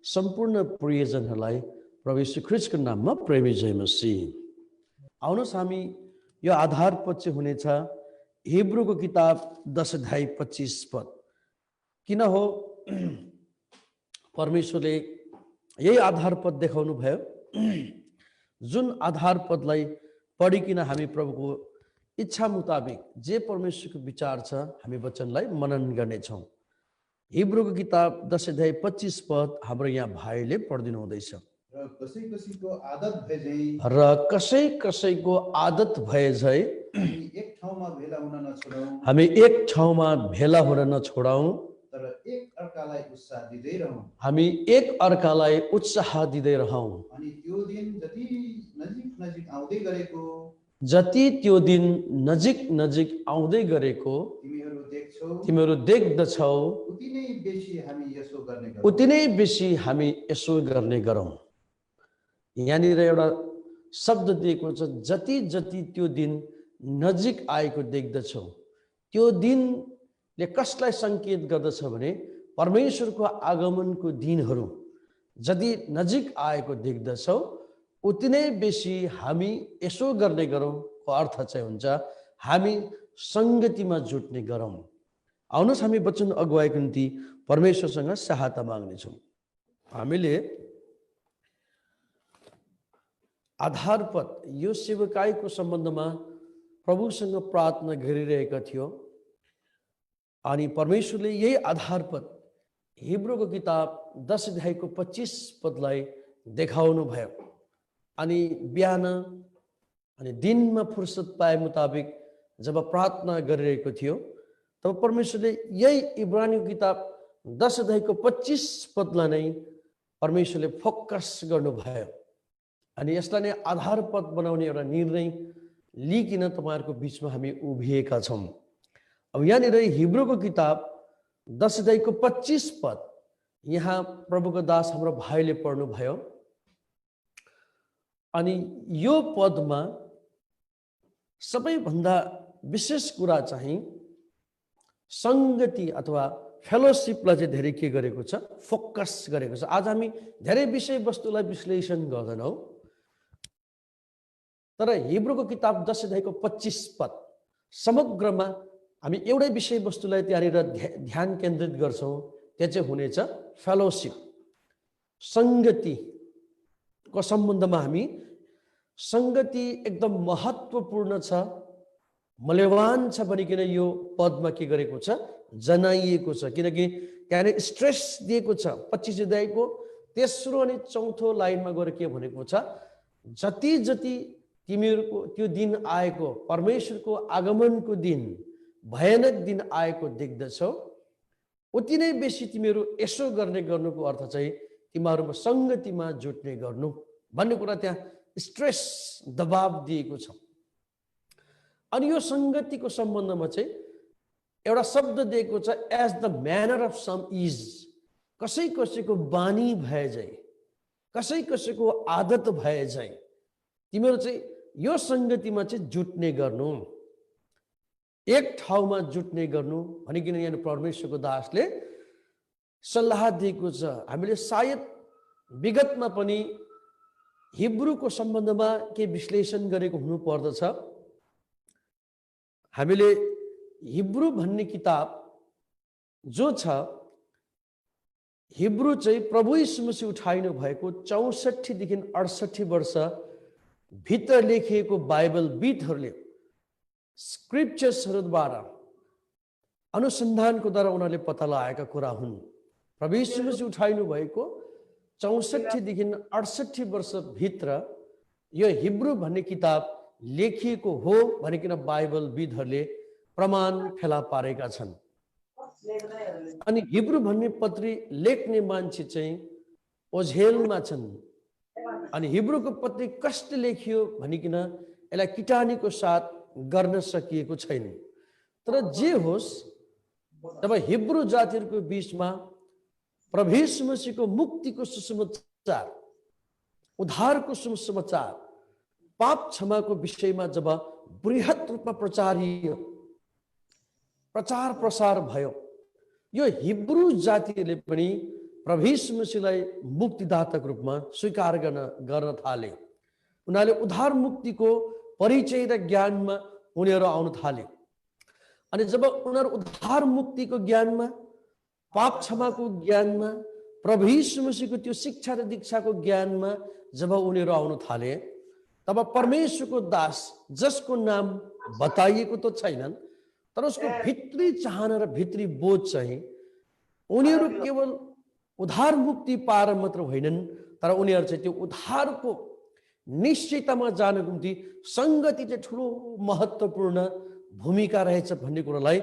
सम्पूर्ण प्रियजनहरूलाई प्रभु यीशु ख्रीष्टको नाममा प्रेमी जय मसीह। आउनुहोस् हामी यो आधार पद चाहिँ हुनेछ हिब्रूको किताब 10 अध्याय 25 पद। किन हो परमेश्वरले यही आधार पद देखाउनु भयो, जुन आधार पदलाई पढिकिन हामी प्रभुको इच्छा मुताबिक जे परमेश्वरको विचार छ हामी वचनलाई मनन गर्नेछौँ। हिब्रूको किताब 10 अध्याय 25 पद हाम्रो यहाँ भाइले पढिदिनु हुँदैछ। र कसै कसैको आदत भए झै हामी एक ठाउँमा भेला हुन नछोडाउँ, तर एक अर्कालाई उत्साह दिँदै रहौँ। हामी एक अर्कालाई उत्साह दिँदै रहौँ। अनि त्यो दिन जति नजिक आउँदै गरेको आउँदै गरेको तिमीहरू देख्दछौ, उति नै बेसी हामी यसो गर्ने गरौँ। यहाँनिर एउटा शब्द दिएको छ, जति जति त्यो दिन नजिक आएको देख्दछौ। त्यो दिनले कसलाई सङ्केत गर्दछ भने परमेश्वरको आगमनको दिनहरू जति नजिक आएको देख्दछौ उति नै बेसी हामी यसो गर्ने गरौँ को अर्थ चाहिँ हुन्छ हामी सङ्गतिमा जुट्ने गरौँ। आउनुहोस् हामी वचन अगुवाईको निम्ति परमेश्वरसँग सहायता माग्नेछौँ। हामीले आधारपद यो सेवकाईको सम्बन्धमा प्रभुसँग प्रार्थना गरिरहेका थियो अनि परमेश्वरले यही आधारपद हिब्रूको किताब 10 अध्यायको 25 पदलाई देखाउनु भयो। अनि बिहान अनि दिनमा फुर्सद पाए मुताबिक जब प्रार्थना गरिरहेको थियो तब परमेश्वरले यही इब्रानीको किताब 10 अध्यायको 25 पदलाई नै परमेश्वरले फोकस गर्नुभयो। अनि यसलाई नै आधार पद बनाउने एउटा निर्णय लिइकिन तपाईँहरूको बिचमा हामी उभिएका छौँ। अब यहाँनिर हिब्रूको किताब 10 अध्यायको 25 पद यहाँ प्रभुको दास हाम्रो भाइले पढ्नुभयो। अनि यो पदमा सबैभन्दा विशेष कुरा चाहिँ सङ्गति अथवा फेलोसिपलाई चाहिँ धेरै के गरेको छ, फोकस गरेको छ। आज हामी धेरै विषयवस्तुलाई विश्लेषण गर्दैनौँ, तर हिब्रूको किताब 10 अध्यायको 25 पद समग्रमा हामी एउटै विषयवस्तुलाई त्यहाँनिर ध्यान केन्द्रित गर्छौँ। त्यो चाहिँ हुनेछ फेलोसिप, सङ्गतिको सम्बन्धमा हामी सङ्गति एकदम महत्त्वपूर्ण छ, मूल्यवान छ भनिकन यो पदमा के गरेको छ, जनाइएको छ। किनकि त्यहाँनिर स्ट्रेस दिएको छ 25 अध्यायको तेस्रो अनि चौथो लाइनमा गएर के भनेको छ, जति जति तिमीहरूको त्यो दिन आएको परमेश्वरको आगमनको दिन भयानक दिन आएको देख्दछौ उति नै बेसी तिमीहरू यसो गर्नुको अर्थ चाहिँ तिमीहरूमा सङ्गतिमा जुट्ने गर्नु भन्ने कुरा त्यहाँ स्ट्रेस दबाब दिएको छ। अनि यो सङ्गतिको सम्बन्धमा चाहिँ एउटा शब्द दिएको छ, as the manner of some is. कसै कसैको बानी भए झै, कसै कसैको आदत भए झै तिमीहरू चाहिँ यो सङ्गतिमा चाहिँ जुट्ने गर्नु, एक ठाउँमा जुट्ने गर्नु भनिकन यहाँ परमेश्वरको दासले सल्लाह दिएको छ। हामीले सायद विगतमा पनि हिब्रूको सम्बन्धमा के विश्लेषण गरेको हुनु पर्दछ। हामीले हिब्रू भन्ने किताब जो छ, हिब्रू चाहिँ प्रभु यीशु मसीह उठाइनु भएको 64 देखि 68 वर्ष भित्र लेखिएको बाइबल विदहरूले स्क्रिप्चर्सहरूद्वारा अनुसन्धानको द्वारा उनीहरूले पत्ता लगाएका कुरा हुन्। प्रभु यीशु मसीह उठाइनु भएको 64 देखि 68 वर्षभित्र यो हिब्रू भन्ने किताब लेखिएको हो भनिकन बाइबल विदहरूले प्रमाण फेला पारेका छन्। अनि हिब्रू भन्ने पत्री लेख्ने मान्छे चाहिँ ओझेलमा छन्। अनि हिब्रूको पत्री कसले लेखियो भनिकन यसलाई किटानीको साथ गर्न सकिएको छैन। तर जे होस्, जब हिब्रू जातिहरूको बीचमा प्रभु यीशु मसीहको मुक्तिको सुसमाचार, उद्धारको सुसमाचार, पाप क्षमाको विषयमा जब बृहत रूपमा प्रचार प्रसार भयो, यो हिब्रू जातिले पनि प्रभु यीशु मसीहलाई मुक्तिदाताको रूपमा स्वीकार गर्न थाले। उनीहरूले उद्धार मुक्तिको परिचय र ज्ञानमा उनीहरू आउन थाले। अनि जब उनीहरू उद्धार मुक्तिको ज्ञानमा, पाप क्षमाको ज्ञानमा, प्रभु यीशु मसीहको त्यो शिक्षा र दीक्षाको ज्ञानमा जब उनीहरू आउन थाले, तब परमेश्वरको दास, जसको नाम बताइएको त छैनन्, तर उसको भित्री चाहना र भित्री बोध चाहिँ उनीहरू केवल उद्धार मुक्ति पाएर मात्र होइनन्, तर उनीहरू चाहिँ त्यो उद्धारको निश्चयतामा जानको निम्ति संगति चाहिँ ठुलो महत्त्वपूर्ण भूमिका रहेछ भन्ने कुरालाई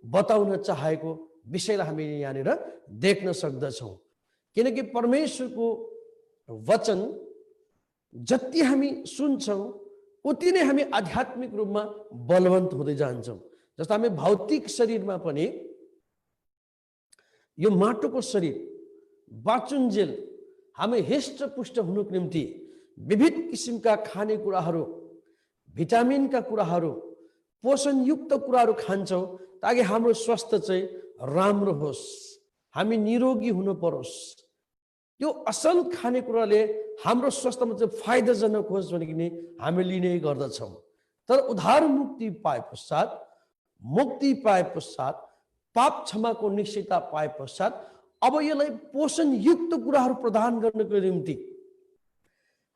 बताउन चाहेको विषयलाई हामी यहाँनिर देख्न सक्दछौँ। किनकि परमेश्वरको वचन जति हामी सुन्छौँ उति नै हामी आध्यात्मिक रूपमा बलवन्त हुँदै जान्छौँ। जस्तो हामी भौतिक शरीरमा पनि यो माटोको शरीर बाँचुन्जेल हामी हृष्टपुष्ट हुनुको निम्ति विविध किसिमका खानेकुराहरू, भिटामिनका कुराहरू, पोषणयुक्त कुराहरू खान्छौँ ताकि हाम्रो स्वास्थ्य चाहिँ राम्रो होस्, हामी निरोगी हुनु परोस्। त्यो असल खानेकुराले हाम्रो स्वास्थ्यमा चाहिँ फाइदाजनक होस् भनिकन हामी लिने गर्दछौँ। तर उद्धार मुक्ति पाए पश्चात, पाप क्षमाको निश्चयता पाए पश्चात अब यसलाई पोषणयुक्त कुराहरू प्रदान गर्नको निम्ति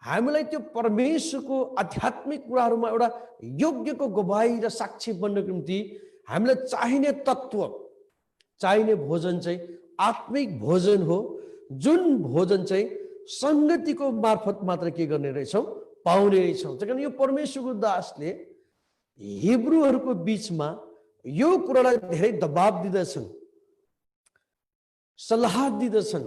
हामीलाई त्यो परमेश्वरको आध्यात्मिक कुराहरूमा एउटा योग्यको गवाही र साक्षी बन्नको निम्ति हामीलाई चाहिने तत्त्व, चाहिने भोजन चाहिँ आत्मिक भोजन हो, जुन भोजन चाहिँ संगतिको मार्फत मात्र के गर्ने रहेछौँ, पाउने रहेछौँ। त्यही कारण यो परमेश्वरको दासले हिब्रूहरूको बीचमा यो कुरालाई धेरै दबाब दिँदछन्, सल्लाह दिँदछन्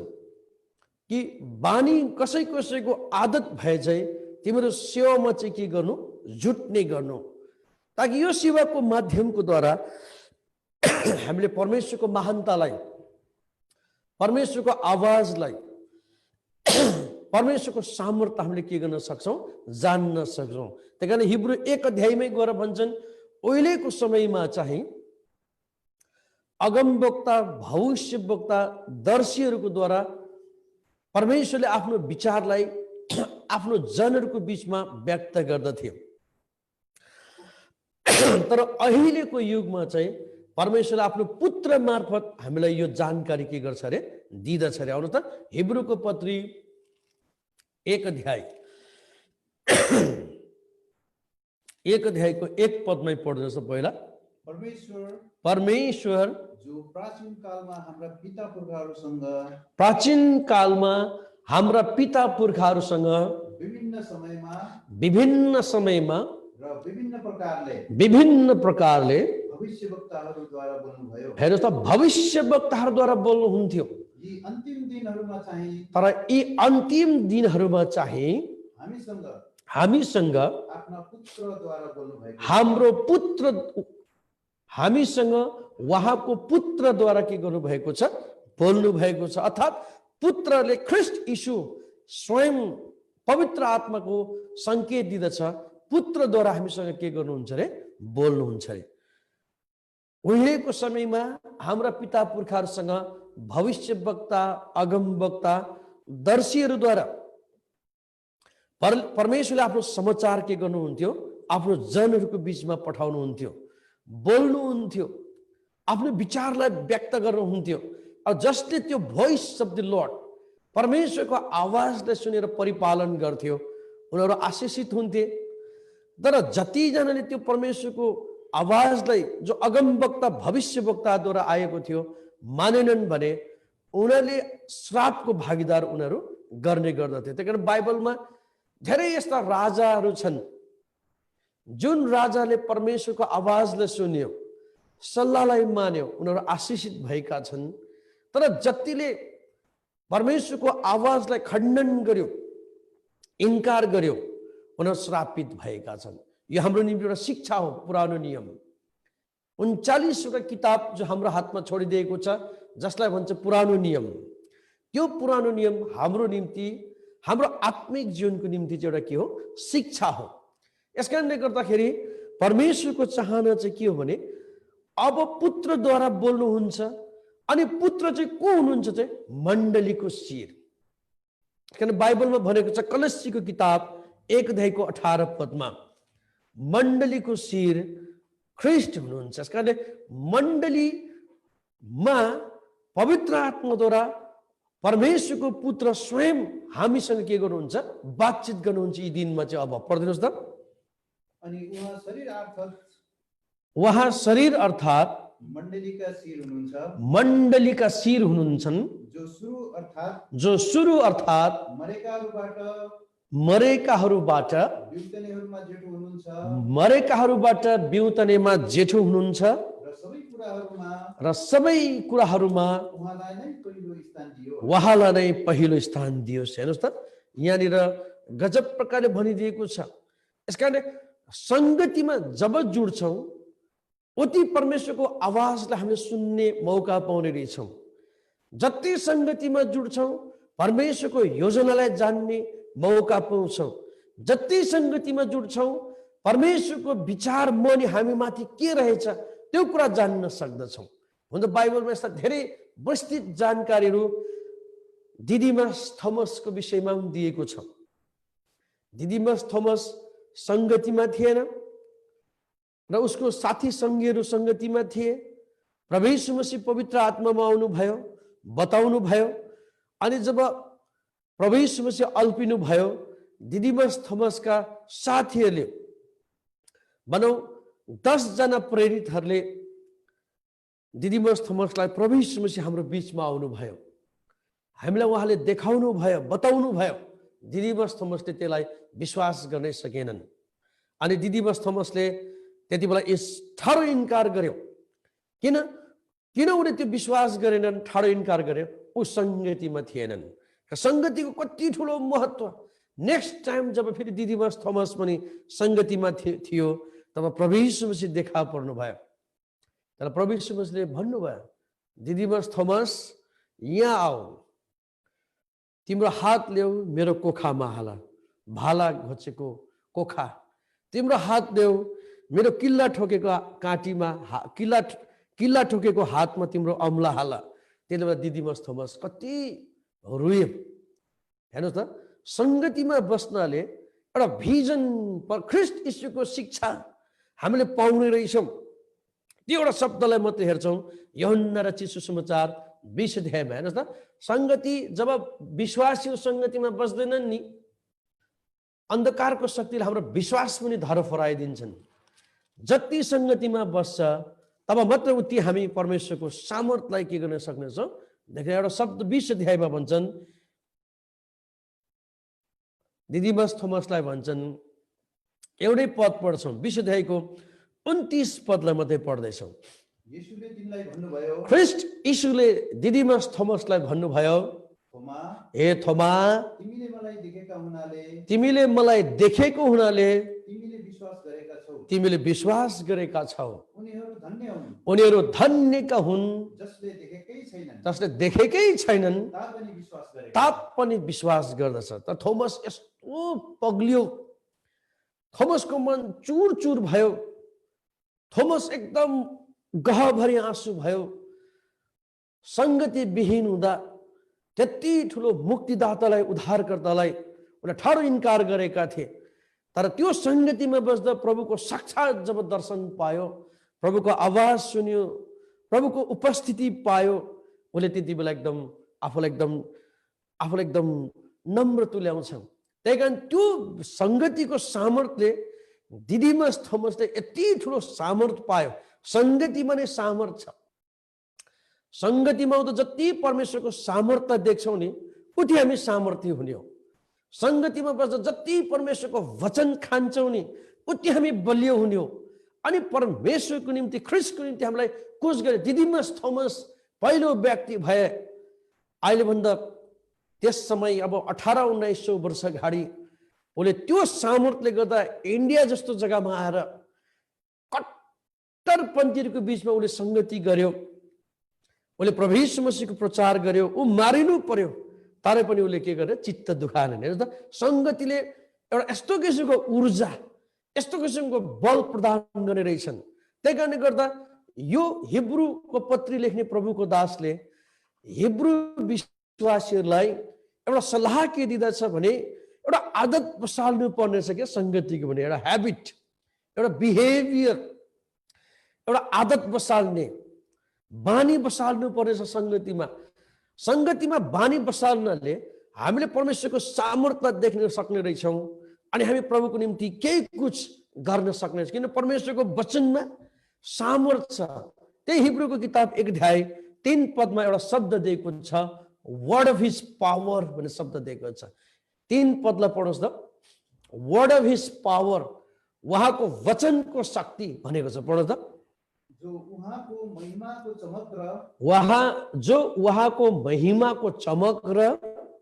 कि बानी कसैको आदत भए चाहिँ तिम्रो सेवामा चाहिँ के गर्नु, जुट्ने गर्नु, ताकि यो सेवाको माध्यमको द्वारा हामीले परमेश्वरको महानतालाई, परमेश्वरको आवाजलाई, परमेश्वरको सामर्थ्य हामीले के गर्न सक्छौँ, जान्न सक्छौँ। त्यही कारण हिब्रू 1 अध्यायमै गएर भन्छन्, उहिलेको समयमा चाहिँ अगमवक्ता, भविष्यवक्ता, दर्शीहरूको द्वारा परमेश्वरले आफ्नो विचारलाई आफ्नो जनहरूको बीचमा व्यक्त गर्दथे। तर अहिलेको युगमा चाहिँ परमेश्वरले आफ्नो पुत्र मार्फत हामीलाई यो जानकारी के गर्छ अरे, दिदछ अरे। आउनु त हिब्रूको पत्री 1 अध्यायको 1 पदमै पढ्नुहोस् पहिला। परमेश्वर जो प्राचीन कालमा हाम्रा पिता पुर्खाहरूसँग विभिन्न समयमा र विभिन्न प्रकारले हेर्नुहोस् त, भविष्यवक्ताहरूद्वारा बोल्नुहुन्थ्यो। तर यी अन्तिम दिनहरूमा चाहिँ हामीसँग उहाँको पुत्रद्वारा के गर्नुभएको छ, बोल्नु भएको छ। अर्थात् पुत्रले ख्रीष्ट यीशु स्वयं पवित्र आत्माको संकेत दिँदछ, पुत्रद्वारा हामीसँग के गर्नुहुन्छ अरे, बोल्नुहुन्छ अरे। उहिलेको समयमा हाम्रा पिता पुर्खाहरूसँग भविष्यवक्ता, अगमवक्ता, दर्शीहरूद्वारा परमेश्वरले आफ्नो समाचार के गर्नुहुन्थ्यो, आफ्नो जनहरूको बीचमा पठाउनुहुन्थ्यो, बोल्नुहुन्थ्यो, आफ्नो विचारलाई व्यक्त गर्नुहुन्थ्यो। अब जसले त्यो भोइस अफ द लर्ड, परमेश्वरको आवाजलाई सुनेर परिपालन गर्थ्यो, उनीहरू आशीषित हुन्थे। तर जतिजनाले त्यो परमेश्वरको आवाजलाई, जो अगमवक्ता, भविष्यवक्ताद्वारा आएको थियो, मानेनन् भने उनीहरूले श्रापको भागीदार उनीहरू गर्ने गर्दथे। त्यही कारण बाइबलमा धेरै यस्ता राजाहरू छन् जुन राजाले परमेश्वरको आवाजलाई सुन्यो, सल्लाहलाई मान्यो, उनीहरू आशीषित भएका छन्। तर जतिले परमेश्वरको आवाजलाई खण्डन गर्यो, इन्कार गर्यो, उनीहरू श्रापित भएका छन्। यो हाम्रो निम्ति एउटा शिक्षा हो। पुरानो नियम 39वटा किताब जो हाम्रो हातमा छोडिदिएको छ, जसलाई भन्छ पुरानो नियम। त्यो पुरानो नियम हाम्रो निम्ति, हाम्रो आत्मिक जीवनको निम्ति चाहिँ एउटा के हो, शिक्षा हो। यसकारणले गर्दाखेरि परमेश्वरको चाहना चाहिँ के हो भने, अब पुत्रद्वारा बोल्नुहुन्छ, अनि पुत्र चाहिँ को हुनुहुन्छ चाहिँ मण्डलीको शिर। किन बाइबलमा भनेको छ कलस्सीको किताब 1:18 मण्डलीको शिर ख्रीष्ट हुनुहुन्छ। यसकारणले मण्डलीमा पवित्र आत्माद्वारा परमेश्वरको पुत्र स्वयं हामीसँग के गर्नुहुन्छ बातचित गर्नुहुन्छ यी दिनमा चाहिँ। अब पढ्दिनुहोस् त। अनि उहाँ शरीर अर्थात् मण्डलीका शिर हुनुहुन्छ, मण्डलीका शिर हुनुहुन्छन्, जो सुरु अर्थात् मरेकाहरूबाट बिउतनेमा जेठो हुनुहुन्छ र सबै कुराहरूमा उहाँलाई नै पहिलो स्थान दियोस्। हेर्नुहोस् त यहाँनिर गजब प्रकारले भनिदिएको छ। यसकारणले संगतिमा जब जुड्छौँ उति परमेश्वरको आवाजलाई हामीले सुन्ने मौका पाउने रहेछौँ। जति संगतिमा जुड्छौँ परमेश्वरको योजनालाई जान्ने मौका पाउँछौँ। जति संगतिमा जुड्छौँ परमेश्वरको विचार मनी हामी माथि के रहेछ त्यो कुरा जान्न सक्दछौँ। हुन त बाइबलमा यस्ता धेरै विस्तृत जानकारीहरू दिदिमस थोमसको विषयमा पनि दिएको छ। दिदिमस थोमस संगतिमा थिएन र उसको साथी सङ्गीहरू संगतिमा थिए। प्रभु यीशु मसीह पवित्र आत्मामा आउनुभयो, बताउनु भयो। अनि जब प्रभु यीशु मसीह अल्पिनु भयो दिदिमस थोमसका साथीहरूले भनौँ 10 जना प्रेरितहरूले दिदिमस थोमसलाई प्रभु यीशु मसीह हाम्रो बीचमा आउनुभयो, हामीलाई उहाँले देखाउनु भयो, बताउनु भयो। दिदिमस थोमसले त्यसलाई विश्वास गर्नै सकेनन्। अनि दिदिमस थोमसले त्यति बेला यस ठाडो इन्कार गर्यो। किन उनले त्यो विश्वास गरेनन्, ठाडो इन्कार गर्यो? ऊ संगतिमा थिएनन्। संगतिको कति ठुलो महत्त्व। नेक्स्ट टाइम जब फेरि दिदिमस थोमस पनि संगतिमा थियो तब प्रभु यीशु मसीह देखा पर्नु भयो। तर प्रभु यीशु मसीहले भन्नुभयो दिदिमस थोमस यहाँ आऊ, तिम्रो हात ल्याऊ मेरो कोखामा हाल, भाला घोचेको कोखा। तिम्रो हात ल्याऊ मेरो किल्ला ठोकेको काँटीमा, किल्ला ठोकेको हातमा तिम्रो औँला हाल। त्यसले गर्दा दिदिमस थोमस कति रोयो। हेर्नुहोस् त संगतिमा बस्नाले एउटा भिजन पर ख्रीष्ट यीशुको शिक्षा हामीले पाउने रहेछौँ। त्यो एउटा शब्दलाई मात्रै हेर्छौँ यूहन्ना रचित सुसमाचार 20 अध्यायमा। हेर्नुहोस् त संगति जब विश्वासी संगतिमा बस्दैनन् नि अन्धकारको शक्तिले हाम्रो विश्वास पनि धर फराइदिन्छन्। जति संगतिमा बस्छ तब मात्र उति हामी परमेश्वरको सामर्थ्यलाई के गर्न सक्नेछौँ। देखेर एउटा शब्द 20 अध्यायमा भन्छन्, दिदिमस थोमसलाई भन्छन्, एउटै पद पढ्छौँ 20 अध्यायको 29 पदलाई मात्रै पढ्दैछौँ। ख्रीष्ट यीशुले दिदिमस थोमसलाई भन्नुभयो, हे थोमा, तिमीले मलाई देखेको हुनाले तिमीले विश्वास गरेका छौ। उनीहरू धन्यका हुन् जसले देखेकै छैनन् तापनि विश्वास गर्दछ। त थोमस यस्तो पग्लियो, थोमसको मन चुर चुर भयो, थोमस एकदम गहभरि आँसु भयो। संगति विहीन हुँदा त्यति ठुलो मुक्तिदातालाई, उद्धारकर्तालाई उनले ठाडो इन्कार गरेका थिए। तर त्यो संगतिमा बस्दा प्रभुको साक्षात जब दर्शन पायो, प्रभुको आवाज सुन्यो, प्रभुको उपस्थिति पायो, उसले त्यति बेला आफूलाई एकदम नम्र तुल्याउँछ। त्यही कारण त्यो संगतिको सामर्थ्यले दिदिमस थोमसले यति ठुलो सामर्थ्य पायो। संगतिमा नै सामर्थ्य छ। संगतिमा त जति परमेश्वरको सामर्थ्य देख्छौँ नि उति हामी सामर्थ्य हुने हो। संगतिमा बस्दा जति परमेश्वरको वचन खान्छौँ नि उति हामी बलियो हुने हो। अनि परमेश्वरको निम्ति, ख्रीष्टको निम्ति हामीलाई कोस गरे। दिदिमस थोमस पहिलो व्यक्ति भए। अहिलेभन्दा त्यस समय अब 1800-1900 वर्ष अगाडि उसले त्यो सामर्थ्यले गर्दा इन्डिया जस्तो जग्गामा आएर कट्टरपन्थीहरूको बिचमा उसले संगति गर्यो। उसले प्रभु यीशु मसीहको प्रचार गर्यो। ऊ मारिनु पर्यो तर पनि उसले के गर्यो, चित्त दुखाएन। हेर्नु त संगतिले एउटा यस्तो किसिमको ऊर्जा, यस्तो किसिमको बल प्रदान गर्ने रहेछन्। त्यही कारणले गर्दा यो हिब्रूको पत्री लेख्ने प्रभुको दासले हिब्रू विश्वासीहरूलाई एउटा सल्लाह के दिँदछ भने एउटा आदत बसाल्नु पर्नेछ क्या संगतिको भने एउटा ह्याबिट एउटा बिहेभियर एउटा आदत बसाल्ने बानी बसाल्नु पर्नेछ संगतिमा। संगतिमा बानी बसाल्नाले हामीले परमेश्वरको सामर्थ्य देख्न सक्ने रहेछौँ अनि हामी प्रभुको निम्ति केही कुछ गर्न सक्ने। किन परमेश्वरको वचनमा सामर्थ्य छ। त्यही हिब्रूको किताब 1 अध्याय 3 पदमा एउटा शब्द दिएको छ, वर्ड अफ हिज पावर भन्ने शब्द दिएको छ। 3 पदलाई पढ्नुहोस् त, वर्ड अफ हिज पावर, उहाँको वचनको शक्ति भनेको छ। पढ्नुहोस् त, जो उहाँको महिमाको चमक र उहाँको महिमाको चमक र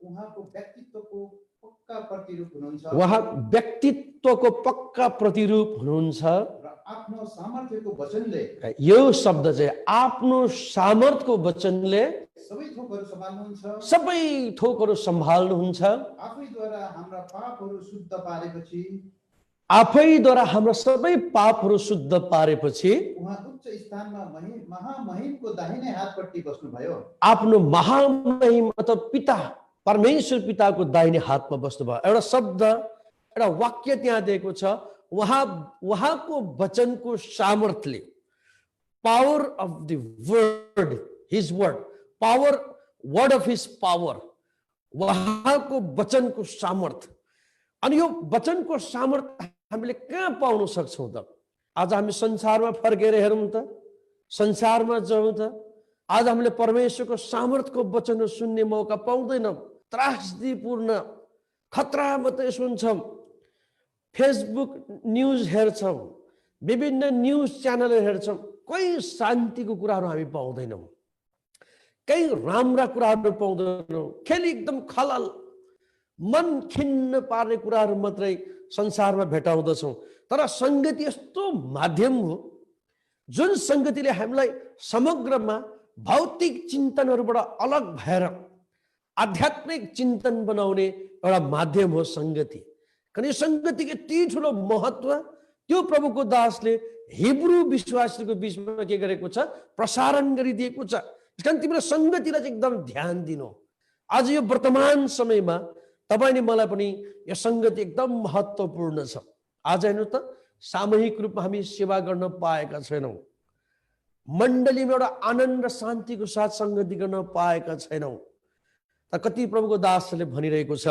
उहाँको व्यक्तित्वको पक्का प्रतिरूप हुनुहुन्छ उहाँ व्यक्तित्वको पक्का प्रतिरूप हुनुहुन्छ र आफ्नो सामर्थ्यको वचनले यो शब्द चाहिँ आफ्नो सामर्थ्यको वचनले सबै थोकहरू सम्हाल्नुहुन्छ सबै थोकहरू सम्हाल्नुहुन्छ। आफैद्वारा हाम्रा पापहरू शुद्ध पारेपछि आफैद्वारा हाम्रा सबै पापहरू शुद्ध पारेपछि उहाँ उच्च स्थानमा महामहिमको दाहिने हातपट्टि बस्नुभयो। आफ्नो महामहिम अथवा पिता परमेश्वर पिताको दाहिने हातमा बस्नुभयो। एउटा शब्द एउटा वाक्य त्यहाँ दिएको छ, उहाँको वचनको सामर्थ्यले, power of the word, his word, power, word of his power, उहाँको वचनको सामर्थ्य। अनि यो वचनको सामर्थ्य हामीले कहाँ पाउन सक्छौँ त? आज हामी संसारमा फर्केर हेरौँ त, संसारमा जाउँ त, आज हामीले परमेश्वरको सामर्थ्यको वचनहरू सुन्ने मौका पाउँदैनौँ। त्रासदीपूर्ण खतरा मात्रै सुन्छौँ, फेसबुक न्युज हेर्छौँ, विभिन्न न्युज च्यानलहरू हेर्छौँ, कोही शान्तिको कुराहरू हामी पाउँदैनौँ, केही राम्रा कुराहरू पाउँदैनौँ। खेली एकदम खलल, मन खिन्न पार्ने कुराहरू मात्रै संसारमा भेटाउँदछौँ। तर सङ्गति यस्तो माध्यम हो जुन सङ्गतिले हामीलाई समग्रमा भौतिक चिन्तनहरूबाट अलग भएर आध्यात्मिक चिन्तन बनाउने एउटा माध्यम हो सङ्गति। कारण यो सङ्गतिको यति ठुलो महत्त्व त्यो प्रभुको दासले हिब्रू विश्वासीको बिचमा के गरेको छ? प्रसारण गरिदिएको छ। कारण तिम्रो सङ्गतिलाई चाहिँ एकदम ध्यान दिनु। आज यो वर्तमान समयमा तपाईले मलाई पनि यो सङ्गति एकदम महत्त्वपूर्ण छ। आज हेर्नु त, सामूहिक रूपमा हामी सेवा गर्न पाएका छैनौँ, मण्डलीमा एउटा आनन्द र शान्तिको साथ सङ्गति गर्न पाएका छैनौँ। तर कति प्रभुको दासले भनिरहेको छ,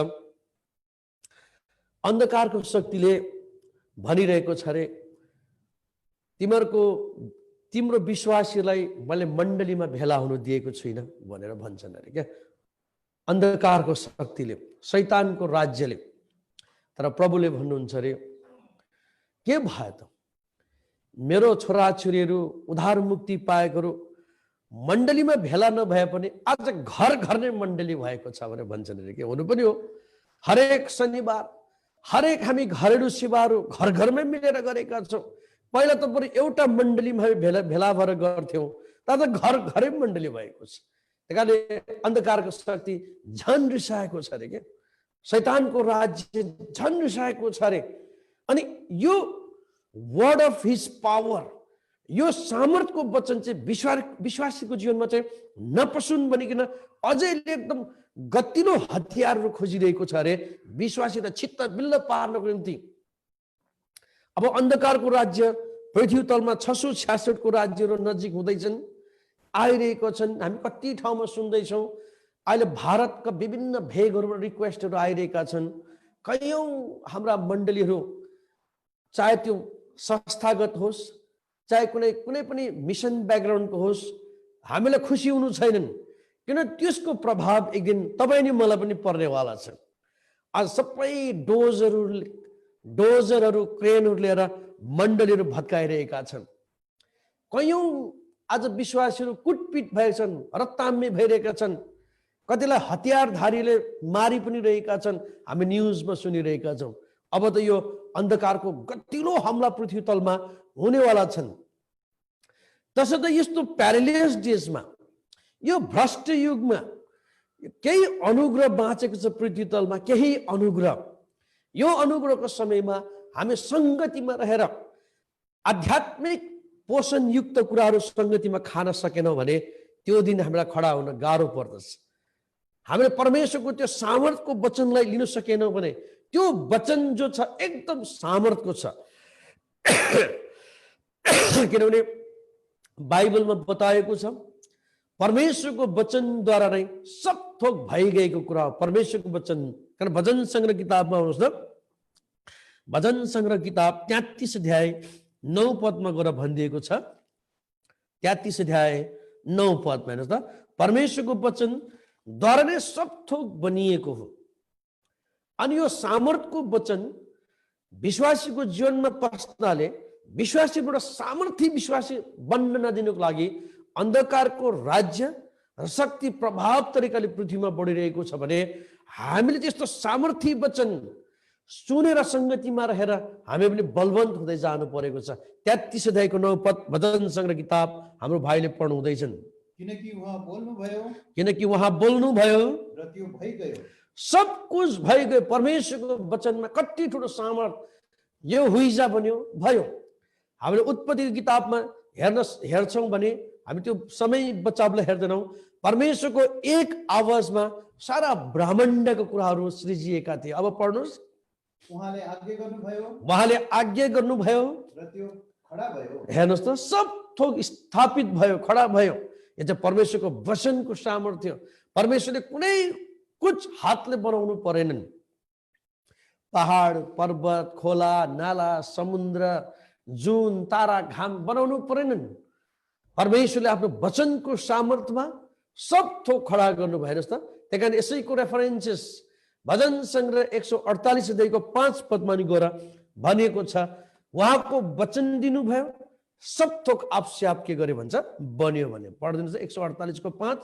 अन्धकारको शक्तिले भनिरहेको छ अरे तिम्रो विश्वासीलाई मैले मण्डलीमा भेला हुनु दिएको छुइनँ भनेर भन्छन् अरे क्या। अन्धकारको शक्तिले, शैतानको राज्यले। तर प्रभुले भन्नुहुन्छ अरे के भयो त, मेरो छोराछोरीहरू उद्धार मुक्ति पाएकोहरू मण्डलीमा भेला नभए पनि आज घर घर नै मण्डली भएको छ भनेर भन्छन् अरे। के हुनु पनि हो, हरेक शनिबार हरेक हामी घरेलु सेवाहरू घर घरमै मिलेर गरेका छौँ। पहिला त बरु एउटा मण्डलीमा हामी भेला भएर गर्थ्यौँ, तर त घर घरै मण्डली भएको छ। त्यही कारणले अन्धकारको शक्ति झन् रिसाएको छ अरे। के शैतानको राज्य झन् रिसाएको छ अरे। अनि यो वर्ड अफ हिज पावर, यो सामर्थ्यको वचन चाहिँ विश्वासीको जीवनमा चाहिँ नपसुन् भनिकन अझै एकदम गतिलो हतियारहरू खोजिरहेको छ अरे विश्वासीलाई छित्त बिल्ल पार्नको निम्ति। अब अन्धकारको राज्य पृथ्वी तलमा 666 को राज्यहरू नजिक हुँदैछन्, आइरहेको छन्। हामी कति ठाउँमा सुन्दैछौँ, अहिले भारतका विभिन्न भेगहरूबाट रिक्वेस्टहरू आइरहेका छन्। कयौँ हाम्रा मण्डलीहरू, चाहे त्यो संस्थागत होस्, चाहे कुनै पनि मिसन ब्याकग्राउन्डको होस्, हामीलाई खुसी हुनु छैनन्। किन त्यसको प्रभाव एक दिन तपाईँ नि मलाई पनि पर्नेवाला छ। आज सबै डोजरहरू क्रेनहरू लिएर मण्डलीहरू भत्काइरहेका छन्। कयौँ आज विश्वासीहरू कुटपिट भएका छन्, रत्ताम्य भइरहेका छन्, कतिलाई हतियारधारीले मारि पनि रहेका छन्। हामी न्युजमा सुनिरहेका छौँ। अब त यो अन्धकारको गतिलो हमला पृथ्वी तलमा हुनेवाला छन्। त्यसर्थ यस्तो प्यारलेस डेजमा, यो भ्रष्ट युगमा केही अनुग्रह बाँचेको छ पृथ्वी तलमा, केही अनुग्रह। यो अनुग्रहको समयमा हामी सङ्गतिमा रहेर आध्यात्मिक पोषणयुक्त कुराहरू सङ्गतिमा खान सकेनौँ भने त्यो दिन हामीलाई खडा हुन गाह्रो पर्दछ। हामीले परमेश्वरको त्यो सामर्थ्यको वचनलाई लिन सकेनौँ भने त्यो वचन जो छ एकदम सामर्थ्यको छ। किनभने बाइबलमा बताएको छ परमेश्वरको वचनद्वारा नै सब थोक भइगएको कुरा हो परमेश्वरको वचन। कारण भजन सङ्ग्रह किताबमा आउनुहोस् न, भजन सङ्ग्रह किताब 33 अध्याय 9 पदमा गएर भनिदिएको छ। 33 अध्याय 9 पदमा हेर्नुहोस् त, परमेश्वरको वचनद्वारा नै सब थोक बनिएको हो। अनि यो सामर्थ्यको वचन विश्वासीको जीवनमा पस्नाले विश्वासीबाट सामर्थ्य विश्वासी बन्न नदिनुको लागि अन्धकारको राज्य र शक्ति प्रभाव तरिकाले पृथ्वीमा बढिरहेको छ भने हामीले त्यस्तो सामर्थ्य वचन सुनेर सङ्गतिमा रहेर हामी पनि बलवन्त हुँदै जानु परेको छ। 33 अध्यायको 9 पद भजन सङ्ग्रह किताब हाम्रो भाइले पढ्नु हुँदैछन्। किनकि उहाँ बोल्नुभयो किनकि उहाँ बोल्नुभयो र त्यो भइगयो। सब कुछ भइगयो। परमेश्वरको वचनमा कति ठुलो सामर्थ्य, यो हुइजा बन्यो भयो। हामीले उत्पत्तिको किताबमा हेर्छौँ भने हामी त्यो समय बचावलाई हेर्दैनौँ। परमेश्वरको एक आवाजमा सारा ब्रह्माण्डका कुराहरू सृजिएका थिए। अब पढ्नुहोस्, उहाँले आज्ञा गर्नुभयो उहाँले आज्ञा गर्नुभयो र त्यो खडा भयो। हेर्नुहोस् त, सब थोक स्थापित भयो, खडा भयो। यो चाहिँ परमेश्वरको वचनको सामर्थ्य। परमेश्वरले कुनै कुछ हातले बनाउनु परेनन्। पहाड, पर्वत, खोला, नाला, समुद्र, जुन, तारा, घाम बनाउनु परेनन्। परमेश्वरले आफ्नो वचनको सामर्थ्यमा सब थोक खडा गर्नुभयो। हेर्नुहोस् त, त्यही कारण यसैको रेफरेन्सेस भजन सङ्ग्रह 148 अध्यायको 5 पदमा नि गएर भनिएको छ, उहाँको वचन दिनुभयो सब थोक आपसे आप के गरे भन्छ बन्यो भने। पढिदिनुहोस् 148 को 5।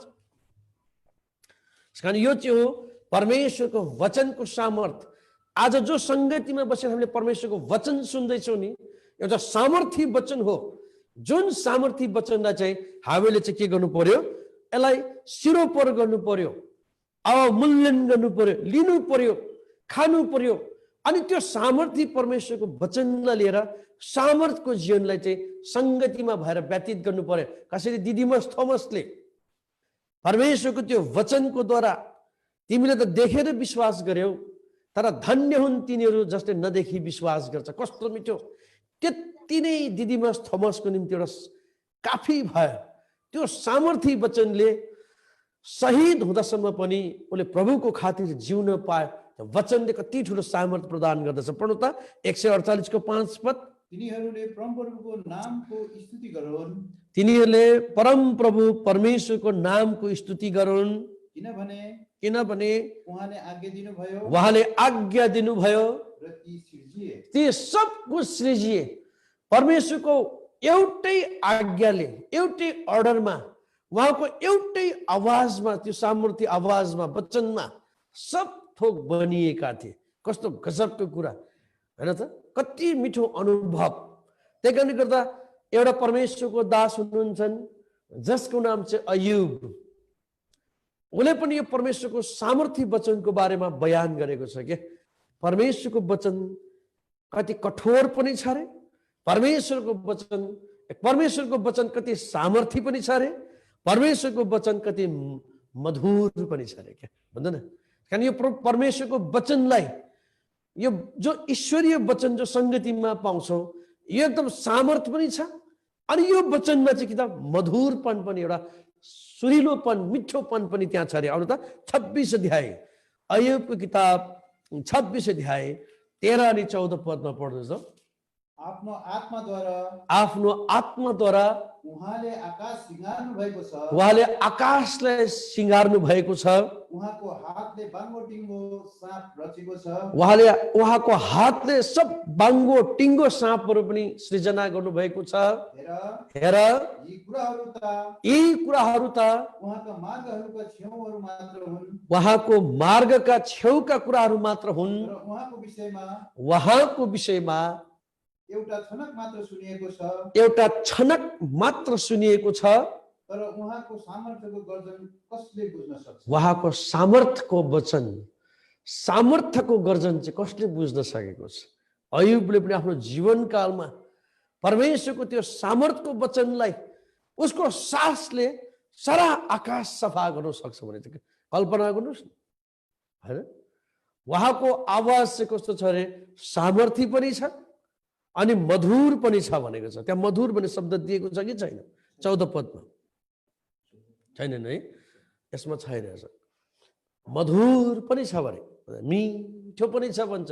कारण यो चाहिँ हो परमेश्वरको वचनको सामर्थ्य। आज जो सङ्गतिमा बसेर हामीले परमेश्वरको वचन सुन्दैछौँ नि, एउटा सामर्थ्य वचन हो। जुन सामर्थ्य वचनलाई चाहिँ हामीले चाहिँ के गर्नु पर्यो, यसलाई सिरोपर गर्नु पर्यो, अवमूल्यन गर्नु पर्यो, लिनु पर्यो, खानु पर्यो। अनि त्यो सामर्थ्य परमेश्वरको वचनलाई लिएर सामर्थ्यको जीवनलाई चाहिँ सङ्गतिमा भएर व्यतीत गर्नु पर्यो। कसरी दिदिमस थोमसले परमेश्वरको त्यो वचनको द्वारा तिमीले त देखेर विश्वास गर्यौ, तर धन्य हुन् तिनीहरू जसले नदेखी विश्वास गर्छ। कस्तो मिठो! त्यति नै दिदिमस थोमसको निम्ति एउटा काफी भयो। त्यो सामर्थ्य वचनले शहीद हुँदासम्म पनि उसले प्रभुको खातिर जिउन पायो। वचनले कति ठुलो सामर्थ्य प्रदान गर्दछ। पढ्नु त 148 को 5 पद। तिनीहरूले परमप्रभुको नामको स्तुति गरून्। तिनीहरूले परमप्रभु परमेश्वरको नामको स्तुति गरून्। किनभने उहाँले आज्ञा दिनुभयो उहाँले आज्ञा दिनुभयो र ती सृजिए। ती सब कुछ सृजिए। परमेश्वरको एउटै आज्ञाले, एउटै अर्डरमा, उहाँको एउटै आवाजमा, त्यो सामर्थ्य आवाजमा, वचनमा सब थोक बनिएका थिए। कस्तो गजबको कुरा हैन त, कति मिठो अनुभव। त्यही कारणले गर्दा एउटा परमेश्वरको दास हुनुहुन्छन् जसको नाम चाहिँ अयुब। उसले पनि यो परमेश्वरको सामर्थ्य वचनको बारेमा बयान गरेको छ के परमेश्वरको वचन कति कठोर पनि छ रे, परमेश्वरको वचन कति सामर्थ्य पनि छ रे, परमेश्वरको वचन कति मधुर पनि छ रे क्या भन्दैन। कारण यो परमेश्वरको वचनलाई, यो जो ईश्वरीय वचन जो सङ्गतिमा पाउँछौँ, यो एकदम सामर्थ्य पनि छ। अनि यो वचनमा चाहिँ किताब मधुरपन पनि, एउटा सुरिलोपन, मिठोपन पनि त्यहाँ छ अरे। आउनु त 26 अध्याय, अयुबको किताब 26 अध्याय 13 अनि 14 पदमा पढ्नुहोस्। आफ्नो आत्माद्वारा उहाँले आकाश सिँगार्नु भएको छ। उहाँले आकाशलाई सिँगार्नु भएको छ। उहाँको हातले बाङ्गो टिङ्गो साँप रचेको छ। उहाँको हातले सब बाङ्गो टिङ्गो साँपहरू पनि सृजना गर्नु भएको छ। हेर यी कुराहरू त उहाँको मार्गहरूका छेउहरू मात्र हुन्। उहाँको मार्गका छेउका कुराहरू मात्र हुन्। र उहाँको विषयमा एउटा छनक मात्र सुनिएको छ। तर उहाँको सामर्थ्यको गर्जन कसले बुझ्न सक्छ? उहाँको सामर्थ्यको वचन, सामर्थ्यको गर्जन चाहिँ कसले बुझ्न सकेको छ? अयुबले पनि आफ्नो जीवनकालमा परमेश्वरको त्यो सामर्थ्यको वचनलाई उसको सासले सारा आकाश सफा गर्न सक्छ भने चाहिँ कल्पना गर्नुहोस् न, हैन? उहाँको आवाज चाहिँ कस्तो छ अरे, सामर्थ्य पनि छ अनि मधुर पनि छ भनेको छ। त्यहाँ मधुर भन्ने शब्द दिएको छ कि छैन? 14 पदमा छैन है, यसमा छैन। मधुर पनि छ भने, मिठो पनि छ भन्छ।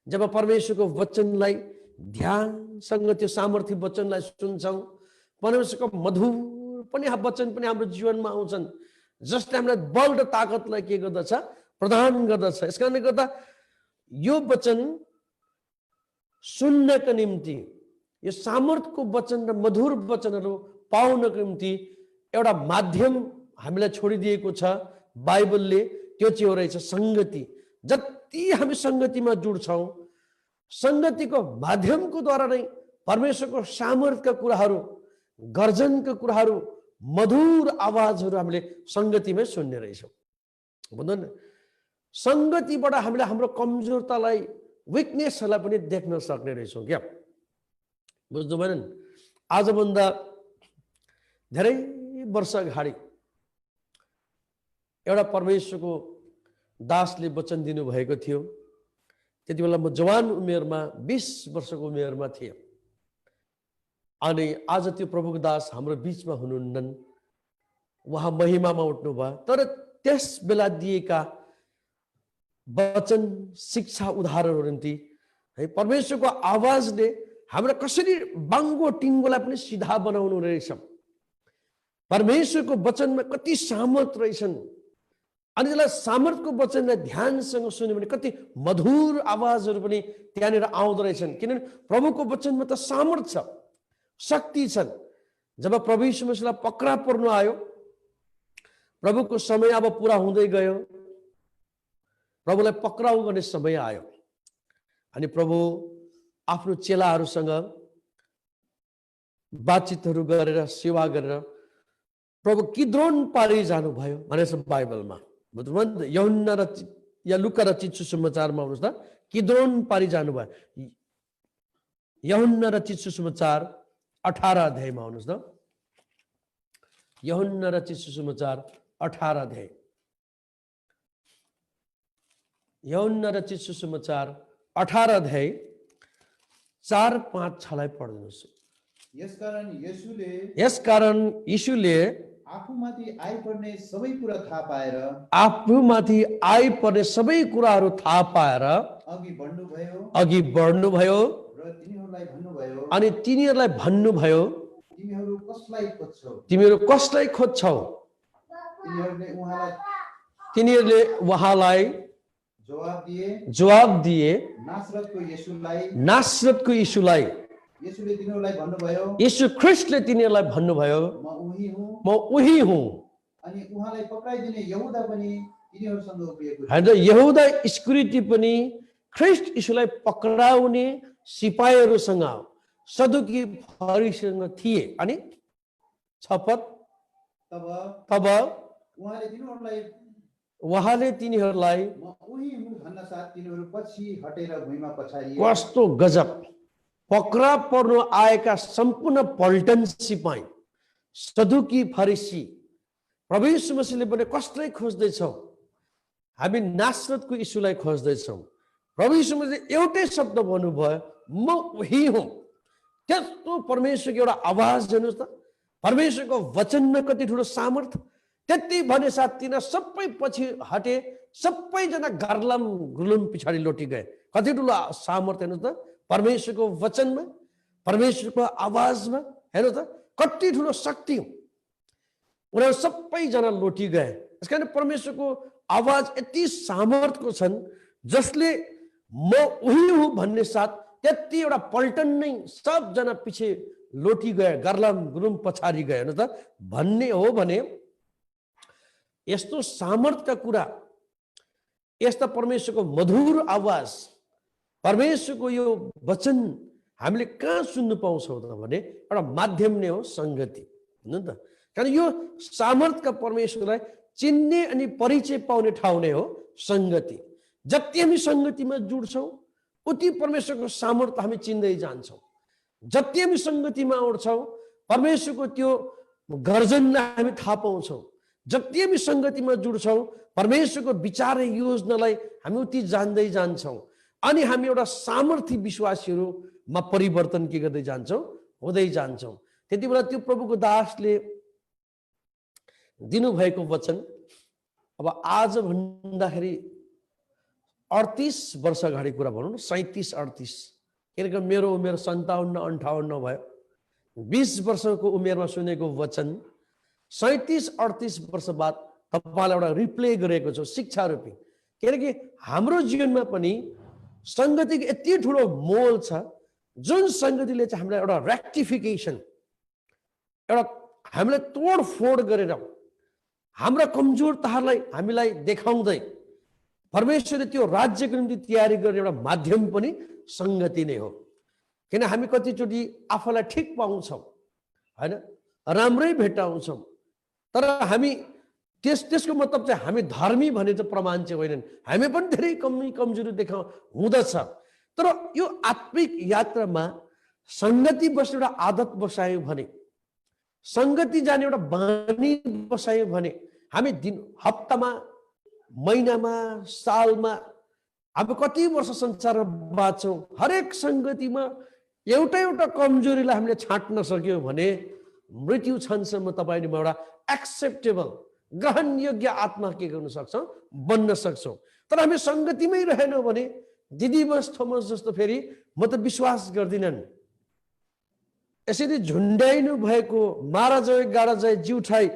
जब परमेश्वरको वचनलाई ध्यानसँग त्यो सामर्थ्य वचनलाई सुन्छौँ, परमेश्वरको मधुर पनि वचन पनि हाम्रो जीवनमा आउँछन्, जसले हामीलाई बल र ताकतलाई के गर्दछ, प्रदान गर्दछ। यस कारणले गर्दा यो वचन सुन्नको निम्ति, यो सामर्थ्यको वचन र मधुर वचनहरू पाउनको निम्ति एउटा माध्यम हामीलाई छोडिदिएको छ बाइबलले। त्यो चाहिँ हो रहेछ संगति। जति हामी संगतिमा जुड्छौँ, संगतिको माध्यमको द्वारा नै परमेश्वरको सामर्थ्यका कुराहरू, गर्जनका कुराहरू, मधुर आवाजहरू हामीले संगतिमै सुन्ने रहेछौँ। भन्दैन, संगतिबाट हामीले हाम्रो कमजोरतालाई, विकनेसहरूलाई पनि देख्न सक्ने रहेछौँ क्या। बुझ्नु भएन? आजभन्दा धेरै वर्ष अगाडि एउटा परमेश्वरको दासले वचन दिनुभएको थियो। त्यति बेला म जवान उमेरमा, 20 वर्षको उमेरमा थिएँ। अनि आज त्यो प्रभुको दास हाम्रो बिचमा हुनुहुन्नन्, उहाँ महिमामा उठ्नुभयो। तर त्यस बेला दिएका वचन, शिक्षा, उदाहरणहरू निम्ति है परमेश्वरको आवाजले हाम्रो कसरी बाङ्गो टिङ्गोलाई पनि सिधा बनाउनु रहेछ। परमेश्वरको वचनमा कति सामर्थ्य रहेछन्। अनि त्यसलाई सामर्थ्यको वचनलाई ध्यानसँग सुन्यो भने कति मधुर आवाजहरू पनि त्यहाँनिर आउँदो रहेछन्। किनभने प्रभुको वचनमा त सामर्थ्य छ, शक्ति छन्। जब प्रभु यीशु मसीहलाई पक्रा पर्नु आयो, प्रभुको समय अब पुरा हुँदै गयो, प्रभुलाई पक्राउ गर्ने समय आयो। अनि प्रभु आफ्नो चेलाहरूसँग बातचितहरू गरेर, सेवा गरेर प्रभु किद्रोन पारी जानुभयो भनेर बाइबलमा। यूहन्ना र या लुका रचित सुसमाचारमा आउनुहोस् त, किद्रोन पारी जानुभयो। यूहन्ना रचित सुसमाचार 18 अध्यायमा आउनुहोस् त। यूहन्ना रचित सुसमाचार 18 अध्याय। यूहन्ना रचित सुसमाचार 18 अध्याय 4-5-6लाई पढ्नुहोस्। यसकारण यीशुले आफूमाथि आइपर्ने सबै कुरा थाहा पाएर, आफूमाथि आइपर्ने सबै कुराहरू थाहा पाएर अघि बढ्नुभयो र तिनीहरूलाई भन्नुभयो, अनि तिनीहरूलाई भन्नुभयो, तिमीहरू कसलाई खोज्छौ? तिमीहरू कसलाई खोज्छौ? तिनीहरूले उहाँलाई जवाब दिए, नासरतको यीशुलाई। यसुले तिनीहरूलाई भन्नुभयो, यीशु ख्रीष्टले तिनीहरूलाई भन्नुभयो, म उही हुँ। अनि उहाँलाई पक्राइदिने यहुदा पनि तिनीहरूसँग उभिएको थियो। होइन, यहुदा इस्करियोती पनि ख्रीष्ट यीशुलाई पक्राउने सिपाहीहरूसँग, सदुकी फरिसीसँग थिए। अनि 6 पद, तब उहाँले तिनीहरूलाई म उही हुँ भन्नासाथ तिनीहरू पछि हटेर भुइँमा पछारिए। कस्तो गजब! पक्रा पर्नु आएका सम्पूर्ण पल्टन सिपाही, सदुकी फरिसी, प्रभु यीशु मसीहले पनि कसलाई खोज्दैछौँ? हामी नासरतको यीशुलाई खोज्दैछौँ। प्रभु यीशु मसीहले एउटै शब्द भन्नुभयो, म उही हुँ। त्यस्तो परमेश्वरको एउटा आवाज हेर्नुहोस् त, परमेश्वरको वचनमा कति ठुलो सामर्थ्य। त्यति भने साथ तिनीहरू सबै पछि हटे, सबैजना गर्लम गुलुम पछाडि लोटी गए। कति ठुलो सामर्थ्य हेर्नुहोस् त परमेश्वरको वचनमा, परमेश्वरको आवाजमा। हेर्नु त कति ठुलो शक्ति। उनीहरू सबैजना लोटी गए। यसकारण परमेश्वरको आवाज यति सामर्थ्यको छन्, जसले म उही हुँ भन्ने साथ त्यति एउटा पल्टन नै सबजना पछि लोटी गए, गर्लम गुलुम पछाडि गए। हेर्नु त भन्ने हो भने यस्तो सामर्थ्यका कुरा, यस्ता परमेश्वरको मधुर आवाज, परमेश्वरको यो वचन हामीले कहाँ सुन्नु पाउँछौँ त भने एउटा माध्यम नै हो संगति। होइन त? कारण यो सामर्थ्यका परमेश्वरलाई चिन्ने अनि परिचय पाउने ठाउँ नै हो संगति। जति हामी संगतिमा जुड्छौँ उति परमेश्वरको सामर्थ्य हामी चिन्दै जान्छौँ। जति हामी सङ्गतिमा उठ्छौँ परमेश्वरको त्यो गर्जनलाई हामी थाहा पाउँछौँ। जति हामी सङ्गतिमा जुड्छौँ परमेश्वरको विचार योजनालाई हामी उति जान्दै जान्छौँ अनि हामी एउटा सामर्थ्य विश्वासीहरूमा परिवर्तन के गर्दै जान्छौँ, हुँदै जान्छौँ। त्यति बेला त्यो प्रभुको दासले दिनुभएको वचन अब आज भन्दाखेरि 38 वर्ष अगाडि कुरा भनौँ न, 37-38, किनकि मेरो उमेर 57-58 भयो। 20 वर्षको उमेरमा सुनेको वचन 37-38 वर्ष बाद तपाईँलाई एउटा रिप्ले गरेको छु शिक्षा रूपी। किनकि हाम्रो जीवनमा पनि सङ्गतिको यति ठुलो मोल छ जुन सङ्गतिले चाहिँ हामीलाई एउटा रेक्टिफिकेसन, एउटा हामीलाई तोडफोड गरेर हाम्रा कमजोरताहरूलाई हामीलाई देखाउँदै परमेश्वरले त्यो राज्यको निम्ति तयारी गर्ने एउटा माध्यम पनि सङ्गति नै हो। किन हामी कतिचोटि आफूलाई ठिक पाउँछौँ होइन, राम्रै भेट्टाउँछौँ, तर हामी त्यसको मतलब चाहिँ हामी धर्मी भने चाहिँ प्रमाण चाहिँ होइनन्। हामी पनि धेरै कमजोरी हुँदछ। तर यो आत्मिक यात्रामा सङ्गति बस्ने एउटा आदत बसायो भने, सङ्गति जाने एउटा बानी बसायो भने हामी हप्तामा, महिनामा, सालमा, अब कति वर्ष संसारमा बाँच्छौँ, हरेक सङ्गतिमा एउटा एउटा कमजोरीलाई हामीले छाट्न सक्यौँ भने मृत्यु क्षणसम्म तपाईँले म एउटा एक्सेप्टेबल ग्रहणयोग्य आत्मा के गर्न सक्छौँ, बन्न सक्छौँ। तर हामी सङ्गतिमै रहेनौँ भने दिदिमस थोमस जस्तो फेरि म त विश्वास गर्दिनन् यसरी झुन्ड्याइनु भएको माराजय गाडाजय जिउठाई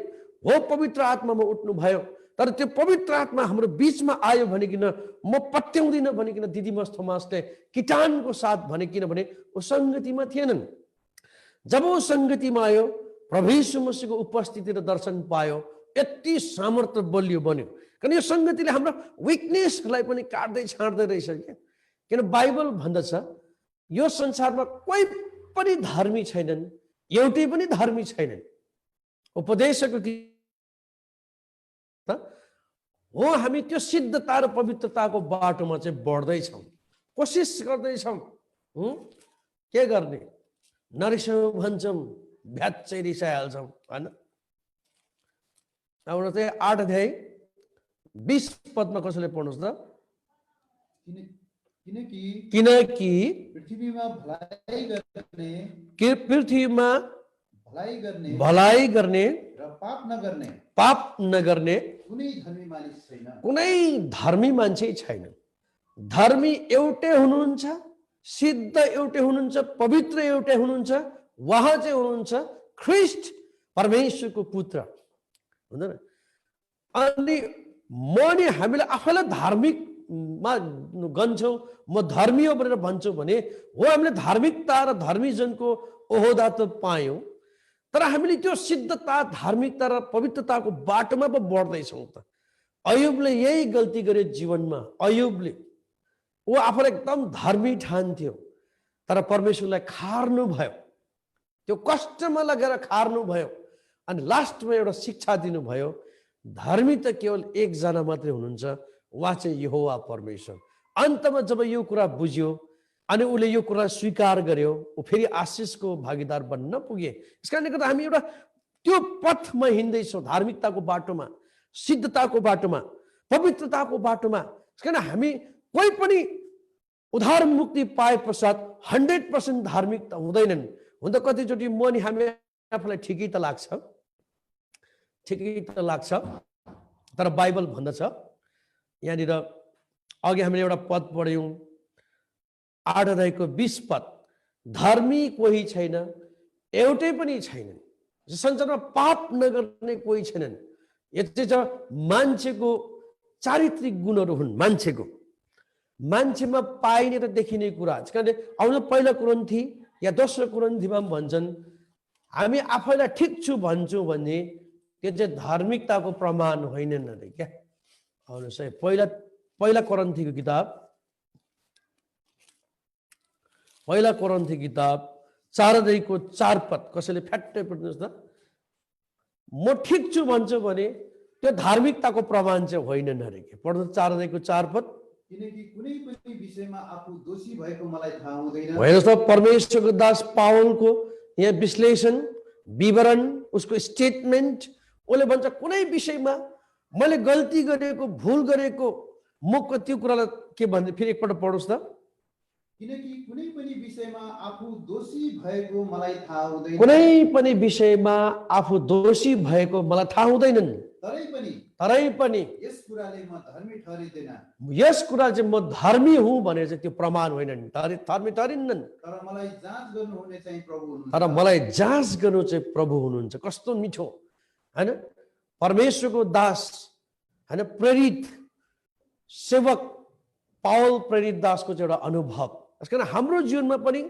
हो पवित्र आत्मामा उठ्नु भयो, तर त्यो पवित्र आत्मा हाम्रो बीचमा आयो भनिकन म पत्याउँदिनँ भनिकन दिदिमस थोमसले किटानको साथ भने, किनभने ऊ सङ्गतिमा थिएनन्। जब ऊ सङ्गतिमा आयो, प्रभु यीशु मसीहको उपस्थिति र दर्शन पायो, यति सामर्थ्य बलियो बन्यो। किन यो सङ्गतिले हाम्रो विकनेसलाई पनि काट्दै छाड्दै रहेछ क्या। किन बाइबल भन्दछ यो संसारमा कोही पनि धर्मी छैनन्, एउटै पनि धर्मी छैनन्। उपदेशको हो हामी त्यो सिद्धता र पवित्रताको बाटोमा चाहिँ बढ्दैछौँ, कोसिस गर्दैछौँ। के गर्ने, नरिसाउँ भन्छौँ, भ्याच्चै रिसाइहाल्छौँ होइन। अब चाहिँ 8 अध्याय 20 पदमा कसैले पढ्नुहोस् त। किनकि पृथ्वीमा भलाइ गर्ने र पाप नगर्ने कुनै धर्मी मान्छे छैन। धर्मी एउटै हुनुहुन्छ, सिद्ध एउटै हुनुहुन्छ, पवित्र एउटै हुनुहुन्छ। उहाँ चाहिँ हुनुहुन्छ ख्रिस्ट, परमेश्वरको पुत्र हुँदैन। अनि म नि हामीले आफैलाई धार्मिकमा गन्छौँ, म धर्मी हो भनेर भन्छौँ भने हो हामीले धार्मिकता र धर्मीजनको ओहदा त पायौँ, तर हामीले त्यो सिद्धता, धार्मिकता र पवित्रताको बाटोमा पो बढ्दैछौँ त। अयुबले यही गल्ती गरे जीवनमा। अयुबले ऊ आफूलाई एकदम धर्मी ठान्थ्यो, तर परमेश्वरलाई खार्नु भयो, त्यो कष्टमा लगेर खार्नु भयो। अनि लास्टमा एउटा शिक्षा दिनुभयो, धर्मी त केवल एकजना मात्रै हुनुहुन्छ, उहाँ चाहिँ यहोवा परमेश्वर। अन्तमा जब यो कुरा बुझ्यो अनि उसले यो कुरा स्वीकार गर्यो, ऊ फेरि आशिषको भागीदार बन्न पुगे। यस कारणले गर्दा हामी एउटा त्यो पथमा हिँड्दैछौँ, धार्मिकताको बाटोमा, सिद्धताको बाटोमा, पवित्रताको बाटोमा। यस कारण हामी कोही पनि उद्धार मुक्ति पाए पश्चात 100% धार्मिकता हुँदैनन्। हुन त कतिचोटि म नि हामी आफूलाई ठिकै त लाग्छ, तर बाइबल भन्दछ यहाँनिर अघि हामीले एउटा पद पढ्यौँ 8 अध्यायको 20 पद, धर्मी कोही छैन, एउटै पनि छैनन्, संसारमा पाप नगर्ने कोही छैनन्। यति चाहिँ मान्छेको चारित्रिक गुणहरू हुन्। मान्छेमा पाइने र देखिने कुरा। किनभने आउनु पहिलो कुरिन्थी या दोस्रो कुरिन्थीमा भन्छन् हामी आफैलाई ठिक छु भन्छौँ भने त्यो चाहिँ धार्मिकताको प्रमाण होइनन् अरे क्या। आउनुहोस् है, पहिला कोरिन्थीको किताब 4 अध्यायको 4 पद कसैले फ्याट्टै पढ्नुहोस् त। म ठिक छु भन्छु भने त्यो धार्मिकताको प्रमाण चाहिँ होइनन् अरे के। पढ्नु 4 अध्यायको 4 पद। किनकि कुनै पनि विषयमा आफू दोषी भएको मलाई थाहा हुँदैन। हेर्नुहोस् त परमेश्वरको दास पावलको यहाँ विश्लेषण विवरण उसको स्टेटमेन्ट उसले भन्छ कुनै विषयमा मैले गल्ती गरेको भुल गरेको म त्यो कुरालाई के भन्दै फेरि एकपल्ट पढोस् त किनकि कुनै पनि विषयमा आफू दोषी भएको मलाई थाहा हुँदैन। कुनै पनि विषयमा आफू दोषी भएको मलाई थाहा हुँदैनन् तरै पनि यस यस कुराले म धर्मी ठहरिँदैन। कुरा चाहिँ म धर्मी हुँ भनेर चाहिँ त्यो प्रमाण होइन नि धर्मी ठहरिन्नन् तर मलाई जाँच गर्नुहुने चाहिँ प्रभु हुनुहुन्छ। तर मलाई जाँच गर्नु चाहिँ प्रभु हुनुहुन्छ। कस्तो मिठो हैन परमेश्वरको दास हैन प्रेरित सेवक पावल प्रेरित दासको चाहिँ एउटा अनुभव। त्यसकारण हाम्रो जीवनमा पनि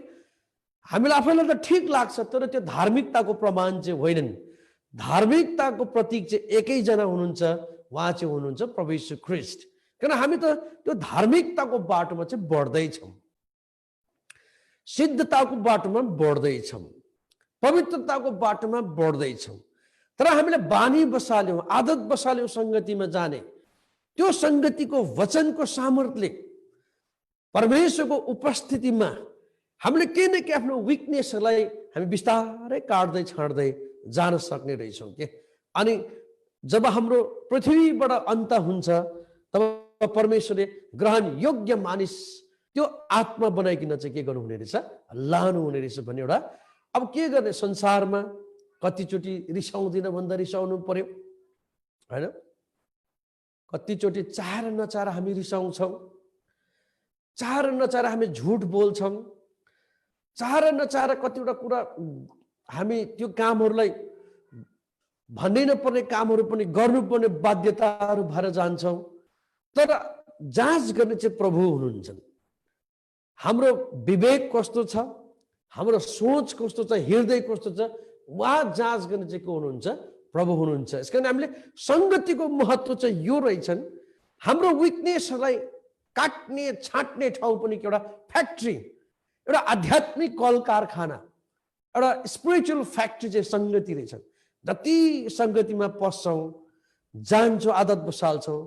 हामीलाई आफैलाई त ठिक लाग्छ तर त्यो धार्मिकताको प्रमाण चाहिँ होइनन्। धार्मिकताको प्रतीक चाहिँ एकैजना हुनुहुन्छ उहाँ चाहिँ हुनुहुन्छ प्रभु यीशु ख्रीष्ट। किन हामी त त्यो धार्मिकताको बाटोमा चाहिँ बढ्दैछौँ सिद्धताको बाटोमा बढ्दैछौँ पवित्रताको बाटोमा बढ्दैछौँ तर हामीले बानी बसाल्यौँ आदत बसाल्यौँ सङ्गतिमा जाने त्यो सङ्गतिको वचनको सामर्थ्यले परमेश्वरको उपस्थितिमा हामीले केही न केही आफ्नो विकनेसहरूलाई हामी बिस्तारै काट्दै छाड्दै जान सक्ने रहेछौँ के। अनि जब हाम्रो पृथ्वीबाट अन्त हुन्छ तब परमेश्वरले ग्रहण योग्य मानिस त्यो आत्मा बनाइकन चाहिँ के गर्नुहुने रहेछ लानु हुने रहेछ भन्ने एउटा। अब के गर्ने संसारमा कतिचोटि रिसाउँदिन भन्दा रिसाउनु पर्यो होइन कतिचोटि चाहेर नचाहेर हामी रिसाउँछौँ चाहेर नचाहेर हामी झुट बोल्छौँ चाहेर नचाहेर कतिवटा कुरा हामी त्यो कामहरूलाई भन्नै नपर्ने कामहरू पनि गर्नुपर्ने बाध्यताहरू भएर जान्छौँ। तर जाँच गर्ने चाहिँ प्रभु हुनुहुन्छ। हाम्रो विवेक कस्तो छ हाम्रो सोच कस्तो छ हृदय कस्तो छ उहाँ जाँच गर्ने चाहिँ को हुनुहुन्छ प्रभु हुनुहुन्छ। यसकारण हामीले सङ्गतिको महत्त्व चाहिँ यो रहेछन् हाम्रो विकनेसहरूलाई काट्ने छाट्ने ठाउँ पनि एउटा फ्याक्ट्री एउटा आध्यात्मिक कल कारखाना एउटा स्पिरिचुअल फ्याक्ट्री चाहिँ सङ्गति रहेछ। जति सङ्गतिमा पस्छौँ जान्छौँ आदत बसाल्छौँ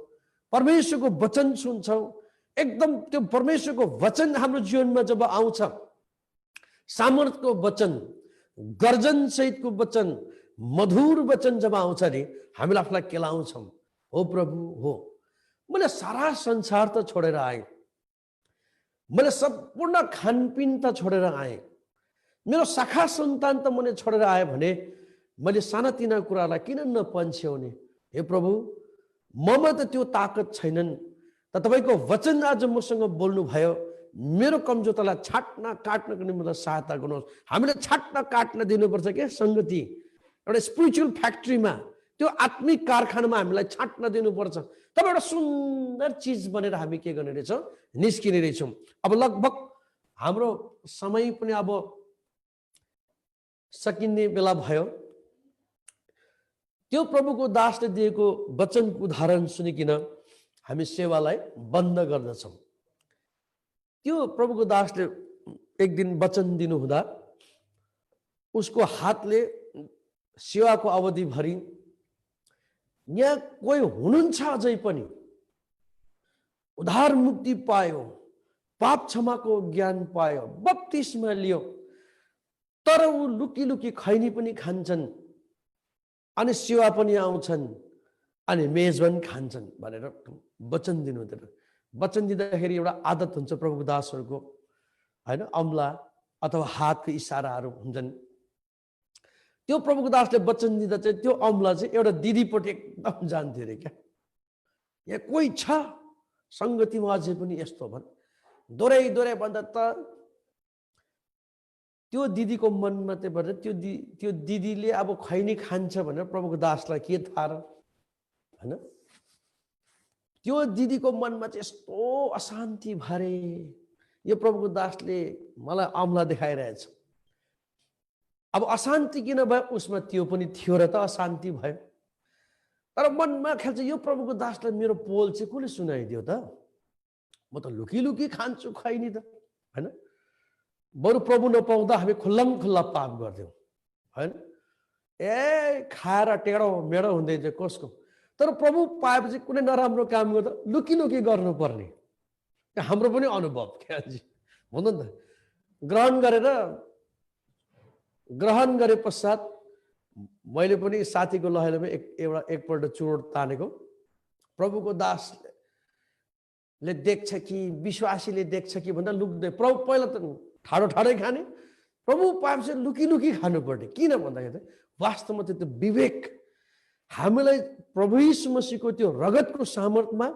परमेश्वरको वचन सुन्छौँ एकदम त्यो परमेश्वरको वचन हाम्रो जीवनमा जब आउँछ सामर्थ्यको वचन गर्जन सहितको वचन मधुर वचन जब आउँछ नि हामीले आफूलाई केलाउँछौँ हो प्रभु हो मैले सारा संसार त छोडेर आएँ मैले सम्पूर्ण खानपिन त छोडेर आएँ मेरो शाखा सन्तान त मैले छोडेर आएँ भने मैले सानातिना कुरालाई किन नपन्छ्याउने हे प्रभु ममा त त्यो ताकत छैनन् त तपाईँको वचन आज मसँग बोल्नु भयो मेरो कमजोरतालाई छाट्न काट्नको निम्ति मलाई सहायता गर्नुहोस्। हामीले छाट्न काट्न दिनुपर्छ के सङ्गति एउटा स्पिरिचुअल फ्याक्ट्रीमा त्यो आत्मिक कारखानामा हामीलाई छाट्न दिनुपर्छ तब एउटा सुन्दर चिज बनेर हामी के गर्ने रहेछौँ निस्किने रहेछौँ। अब लगभग हाम्रो समय पनि अब सकिने बेला भयो। त्यो प्रभुको दासले दिएको वचनको उदाहरण सुनिकन हामी सेवालाई बन्द गर्दछौँ। त्यो प्रभुको दासले एक दिन वचन दिनुहुँदा उसको हातले सेवाको अवधिभरि यहाँ कोही हुनुहुन्छ अझै पनि उद्धार मुक्ति पायो पाप क्षमाको ज्ञान पायो बप्तिस्मा लियो तर ऊ लुकी लुकी खैनी पनि खान्छन् अनि सेवा पनि आउँछन् अनि मेज पनि खान्छन् भनेर वचन दिनुहुँदैन। वचन दिँदाखेरि एउटा आदत हुन्छ प्रभुको दासहरूको होइन अम्ला अथवा हातको इसाराहरू हुन्छन्। त्यो प्रभुको दासले वचन दिँदा चाहिँ त्यो अम्ला चाहिँ एउटा दिदीपट्टि एकदम जान्थ्यो अरे क्या। यहाँ कोही छ सङ्गतिमा अझै पनि यस्तो भन् दोहोऱ्याइ दोहोऱ्याइ भन्दा त त्यो दिदीको मनमा चाहिँ भएर त्यो दिदीले अब खैनी खान्छ भनेर प्रभुको दासलाई के थाहा र होइन त्यो दिदीको मनमा चाहिँ यस्तो अशान्ति भरे यो प्रभुको दासले मलाई अम्ला देखाइरहेछ। अब अशान्ति किन भयो उसमा त्यो पनि थियो र त अशान्ति भयो तर मनमा खेल्छ यो प्रभुको दासलाई मेरो पोल चाहिँ कसले सुनाइदियो त म त लुकी लुकी खान्छु खैनी त होइन। बरु प्रभु नपाउँदा हामी खुल्लम खुल्ला पाप गर्थ्यौँ होइन ए खाएर टेढो मेढो हुँदै चाहिँ कसको तर प्रभु पाएपछि कुनै नराम्रो काम गर्दा लुकी लुकी गर्नुपर्ने हाम्रो पनि अनुभव क्या जी भन्नु नि त ग्रहण गरे पश्चात मैले पनि साथीको लहैलोमा एकपल्ट चुरोट तानेको प्रभुको दासले देख्छ कि विश्वासीले देख्छ कि भन्दा लुक्दै प्रभु पहिला त ठाडै खाने प्रभु पाएपछि लुकी खानु पर्ने किन भन्दाखेरि वास्तवमा त्यो विवेक हामीलाई प्रभु यीशु मसीहको त्यो रगतको सामर्थ्यमा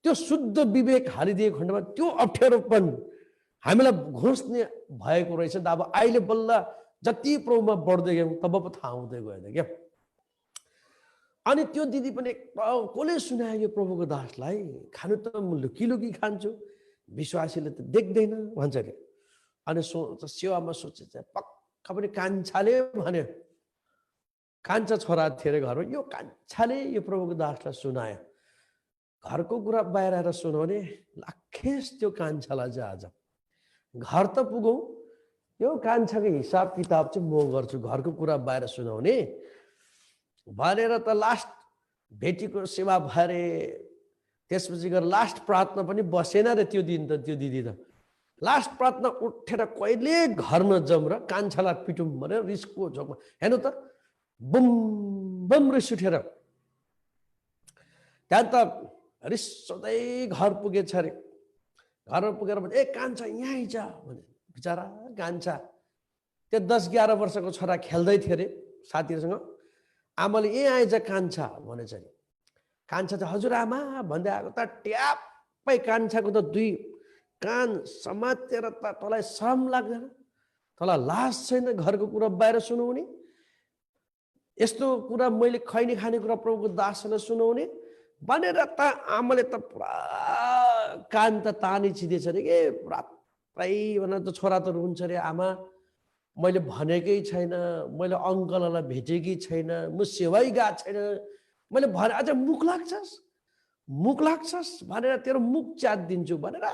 त्यो शुद्ध विवेक हालिदिएको खण्डमा त्यो अप्ठ्यारोपन हामीलाई घोस्ने भएको रहेछ नि त। अब अहिले बल्ल जति प्रभुमा बढ्दै गयौँ तब पो थाहा हुँदै गयो क्या। अनि त्यो दिदी पनि कसले सुनायो यो प्रभुको दासलाई खानु त म लुकी खान्छु विश्वासीले त देख्दैन भन्छ अरे। अनि सेवामा सोचे पक्का पनि कान्छाले भन्यो, कान्छा छोरा थियो अरे घरमा, यो कान्छाले यो प्रभुको दासलाई सुनायो। घरको कुरा बाहिर आएर सुनाउने लाखेस त्यो कान्छालाई चाहिँ आज घर त पुगौँ, यो कान्छाको हिसाब किताब चाहिँ म गर्छु, घरको कुरा बाहिर सुनाउने भनेर त लास्ट भेटीको सेवा भरे। त्यसपछि गएर लास्ट प्रार्थना पनि बसेन रे त्यो दिन त। त्यो दिदी त लास्ट प्रार्थना उठेर कहिले घरमा जाउँ र कान्छालाई पिटौँ भनेर रिसको झोकमा हेर्नु त बुम बम रिस उठेर त्यहाँ त रिस सधैँ घर पुगेछ अरे। घरमा पुगेर भने ए कान्छा यहाँ आइज भने बिचरा कान्छा त्यो 10-11 वर्षको छोरा खेल्दै थियो अरे साथीहरूसँग। आमाले ए आइज कान्छा भनेछ अरे। कान्छा चाहिँ हजुर आमा भन्दै आएको त ट्याप्पै कान्छाको त 2 कान समातेर त तँलाई शरम लाग्दैन, तँलाई लाज छैन घरको कुरा बाहिर सुनाउने, यस्तो कुरा मैले खैनी खाने कुरा प्रभुको दासलाई सुनाउने भनेर त आमाले त पुरा कान त तानी छिदेछ अरे के पुरै भनेर त छोरा त रुन्छ अरे। आमा मैले भनेकै छैन, मैले अङ्कललाई भेटेकै छैन, म सेवै गएको छैन, मैले भने अझ मुख लाग्छस् भनेर तेरो मुख च्यात दिन्छु भनेर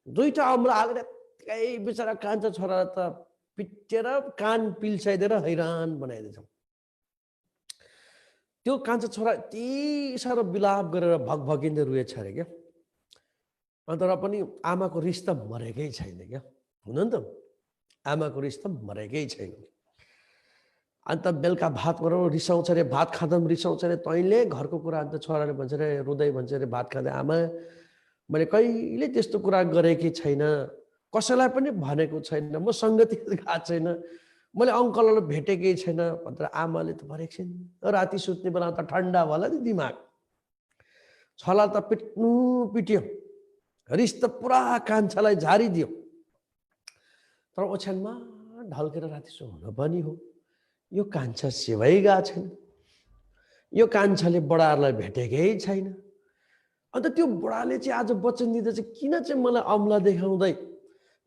2टा अम्ला हालेर त्यही बिचरा कान्छा छोरा त पिटेर कान पिल्साइदिएर हैरान बनाइदिएछ। त्यो कान्छा छोरा यति साह्रो बिलाप गरेर भगभगिँदै रुएछ अरे क्या। अन्त र पनि आमाको रिस त मरेकै छैन क्या, हुन नि त आमाको रिस त मरेकै छैन। अन्त बेलुका भात गरौँ रिसाउँछ अरे, भात खाँदा पनि रिसाउँछ अरे, तैँले घरको कुरा। अन्त छोराले भन्छ अरे रुँदै भन्छ अरे भात खाँदै आमा मैले कहिले त्यस्तो कुरा गरेकै छैन, कसैलाई पनि भनेको छैन, म सङ्गति गएको छैन, मैले अङ्कललाई भेटेकै छैन भनेर आमाले त भनेको छैन। राति सुत्ने बेला त ठन्डा होला नि दिमाग, छोला त पिट्यो, रिस त पुरा कान्छालाई झारिदियो। तर ओछ्यानमा ढल्केर राति सुहाउन पनि हो, यो कान्छा सेवै गएको छैन, यो कान्छाले बडाहरूलाई भेटेकै छैन। अन्त त्यो बुढाले चाहिँ आज वचन दिँदा चाहिँ किन चाहिँ मलाई अम्ला देखाउँदै,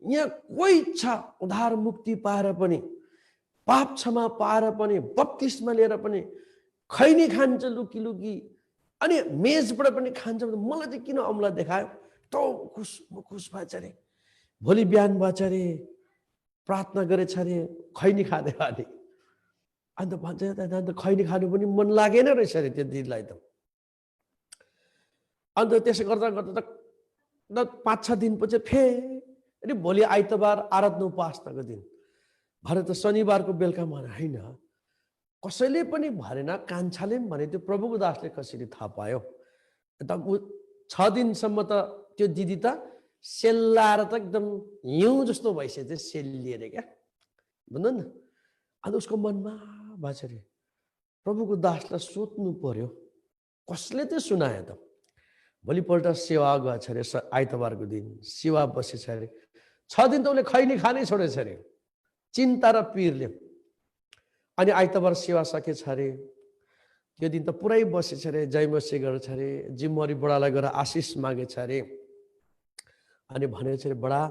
यहाँ कोही छ उद्धार मुक्ति पाएर पनि, पाप क्षमा पाएर पनि, बप्तिस्मा लिएर पनि खैनी खान्छ लुकी अनि मेजबाट पनि खान्छ, मलाई चाहिँ किन अम्ला देखायो त? खुस भएछ अरे। भोलि बिहान भएछ अरे, प्रार्थना गरेछ अरे, खैनी खाँदै अरे। अन्त भन्छ अन्त खैनी खानु पनि मन लागेन रहेछ अरे त्यो दिदीलाई त। अन्त त्यसो गर्दा त 5-6 दिनपछि फेरि भोलि आइतबार आराधना उपासनाको दिन भरे त शनिबारको बेलुका भने होइन, कसैले पनि भनेन, कान्छाले पनि भने, त्यो प्रभुको दासले कसरी थाहा पायो? एकदम 6 दिनसम्म त त्यो दिदी त सेल्लाएर त एकदम हिउँ जस्तो भइसक्यो, चाहिँ सेल्लिएर क्या भन्नु नि। अन्त उसको मनमा भएछ अरे प्रभुको दासलाई सोध्नु पर्यो, कसले त सुनायो त? भोलिपल्ट सेवा गएछ अरे, आइतबारको दिन सेवा बसेछ अरे। 6 दिन त उसले खैनी खानै छोडेछ अरे चिन्ता र पिरले। अनि आइतबार सेवा सकेछ अरे, त्यो दिन त पुरै बसेछ अरे, जयमसी गरेछ अरे, जिम्मरी बडालाई गएर आशिष मागेछ अरे। अनि भनेछ अरे बडा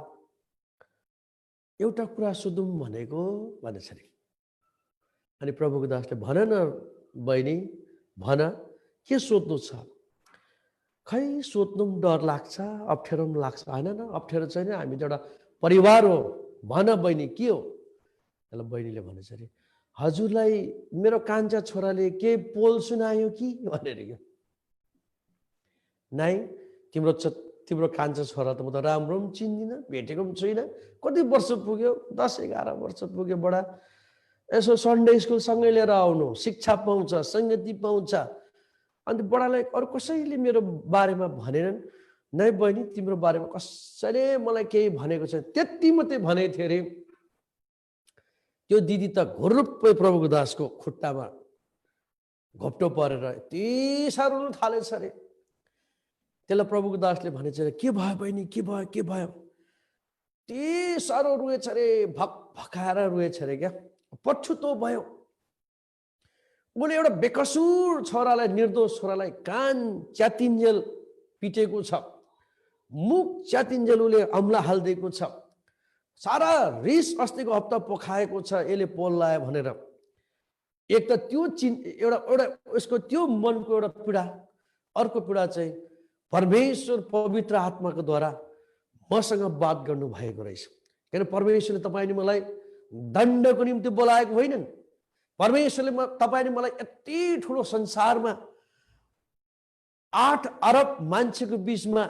एउटा कुरा सोधौँ भनेको भनेछ अरे। अनि प्रभुको दासले भन न बहिनी भन, के सोध्नु छ? खै सोध्नु पनि डर लाग्छ, अप्ठ्यारो पनि लाग्छ, होइन न? अप्ठ्यारो छैन, हामी त एउटा परिवार हो, भन बहिनी के हो? त्यसलाई बहिनीले भनेछ अरे हजुरलाई मेरो कान्छा छोराले के पोल सुनायो कि भनेर क्या। नाइ तिम्रो तिम्रो कान्छा छोरा त म त राम्रो पनि चिन्दिनँ, भेटेको पनि छुइनँ, कति वर्ष पुग्यो, 10-11 वर्ष पुग्यो बडा, यसो सन्डे स्कुल सँगै लिएर आउनु, शिक्षा पाउँछ, सङ्गति पाउँछ। अन्त बडालाई अरू कसैले मेरो बारेमा भनेनन्, नै बहिनी तिम्रो बारेमा कसैले मलाई केही भनेको छैन, त्यति मात्रै भनेको थियो अरे। त्यो दिदी त घुर्रुप्पै प्रभुको दासको खुट्टामा घोप्टो परेर यति साह्रो रुन थालेछ अरे। त्यसलाई प्रभुको दासले भनेछ अरे, के भयो बहिनी, के भयो, के भयो? यति साह्रो रुएछ अरे, भक भकाएर रुएछ अरे क्या, पछुतो भयो। उसले एउटा बेकसुर छोरालाई, निर्दोष छोरालाई कान च्यातिन्जेल पिटेको छ, मुख च्यातिन्जेल उसले अम्ला हालिदिएको छ, सारा रिस अस्तिको हप्ता पोखाएको छ यसले पोल लायो भनेर। एक त त्यो एउटा एउटा उसको त्यो मनको एउटा पीडा, अर्को पीडा चाहिँ परमेश्वर पवित्र आत्माको द्वारा मसँग बात गर्नु भएको रहेछ। किन परमेश्वरले तपाईँ अनि मलाई दण्डको निम्ति बोलाएको होइनन्। परमेश्वरले तपाईँ अनि मलाई यति ठुलो संसारमा 8 अरब मान्छेको बिचमा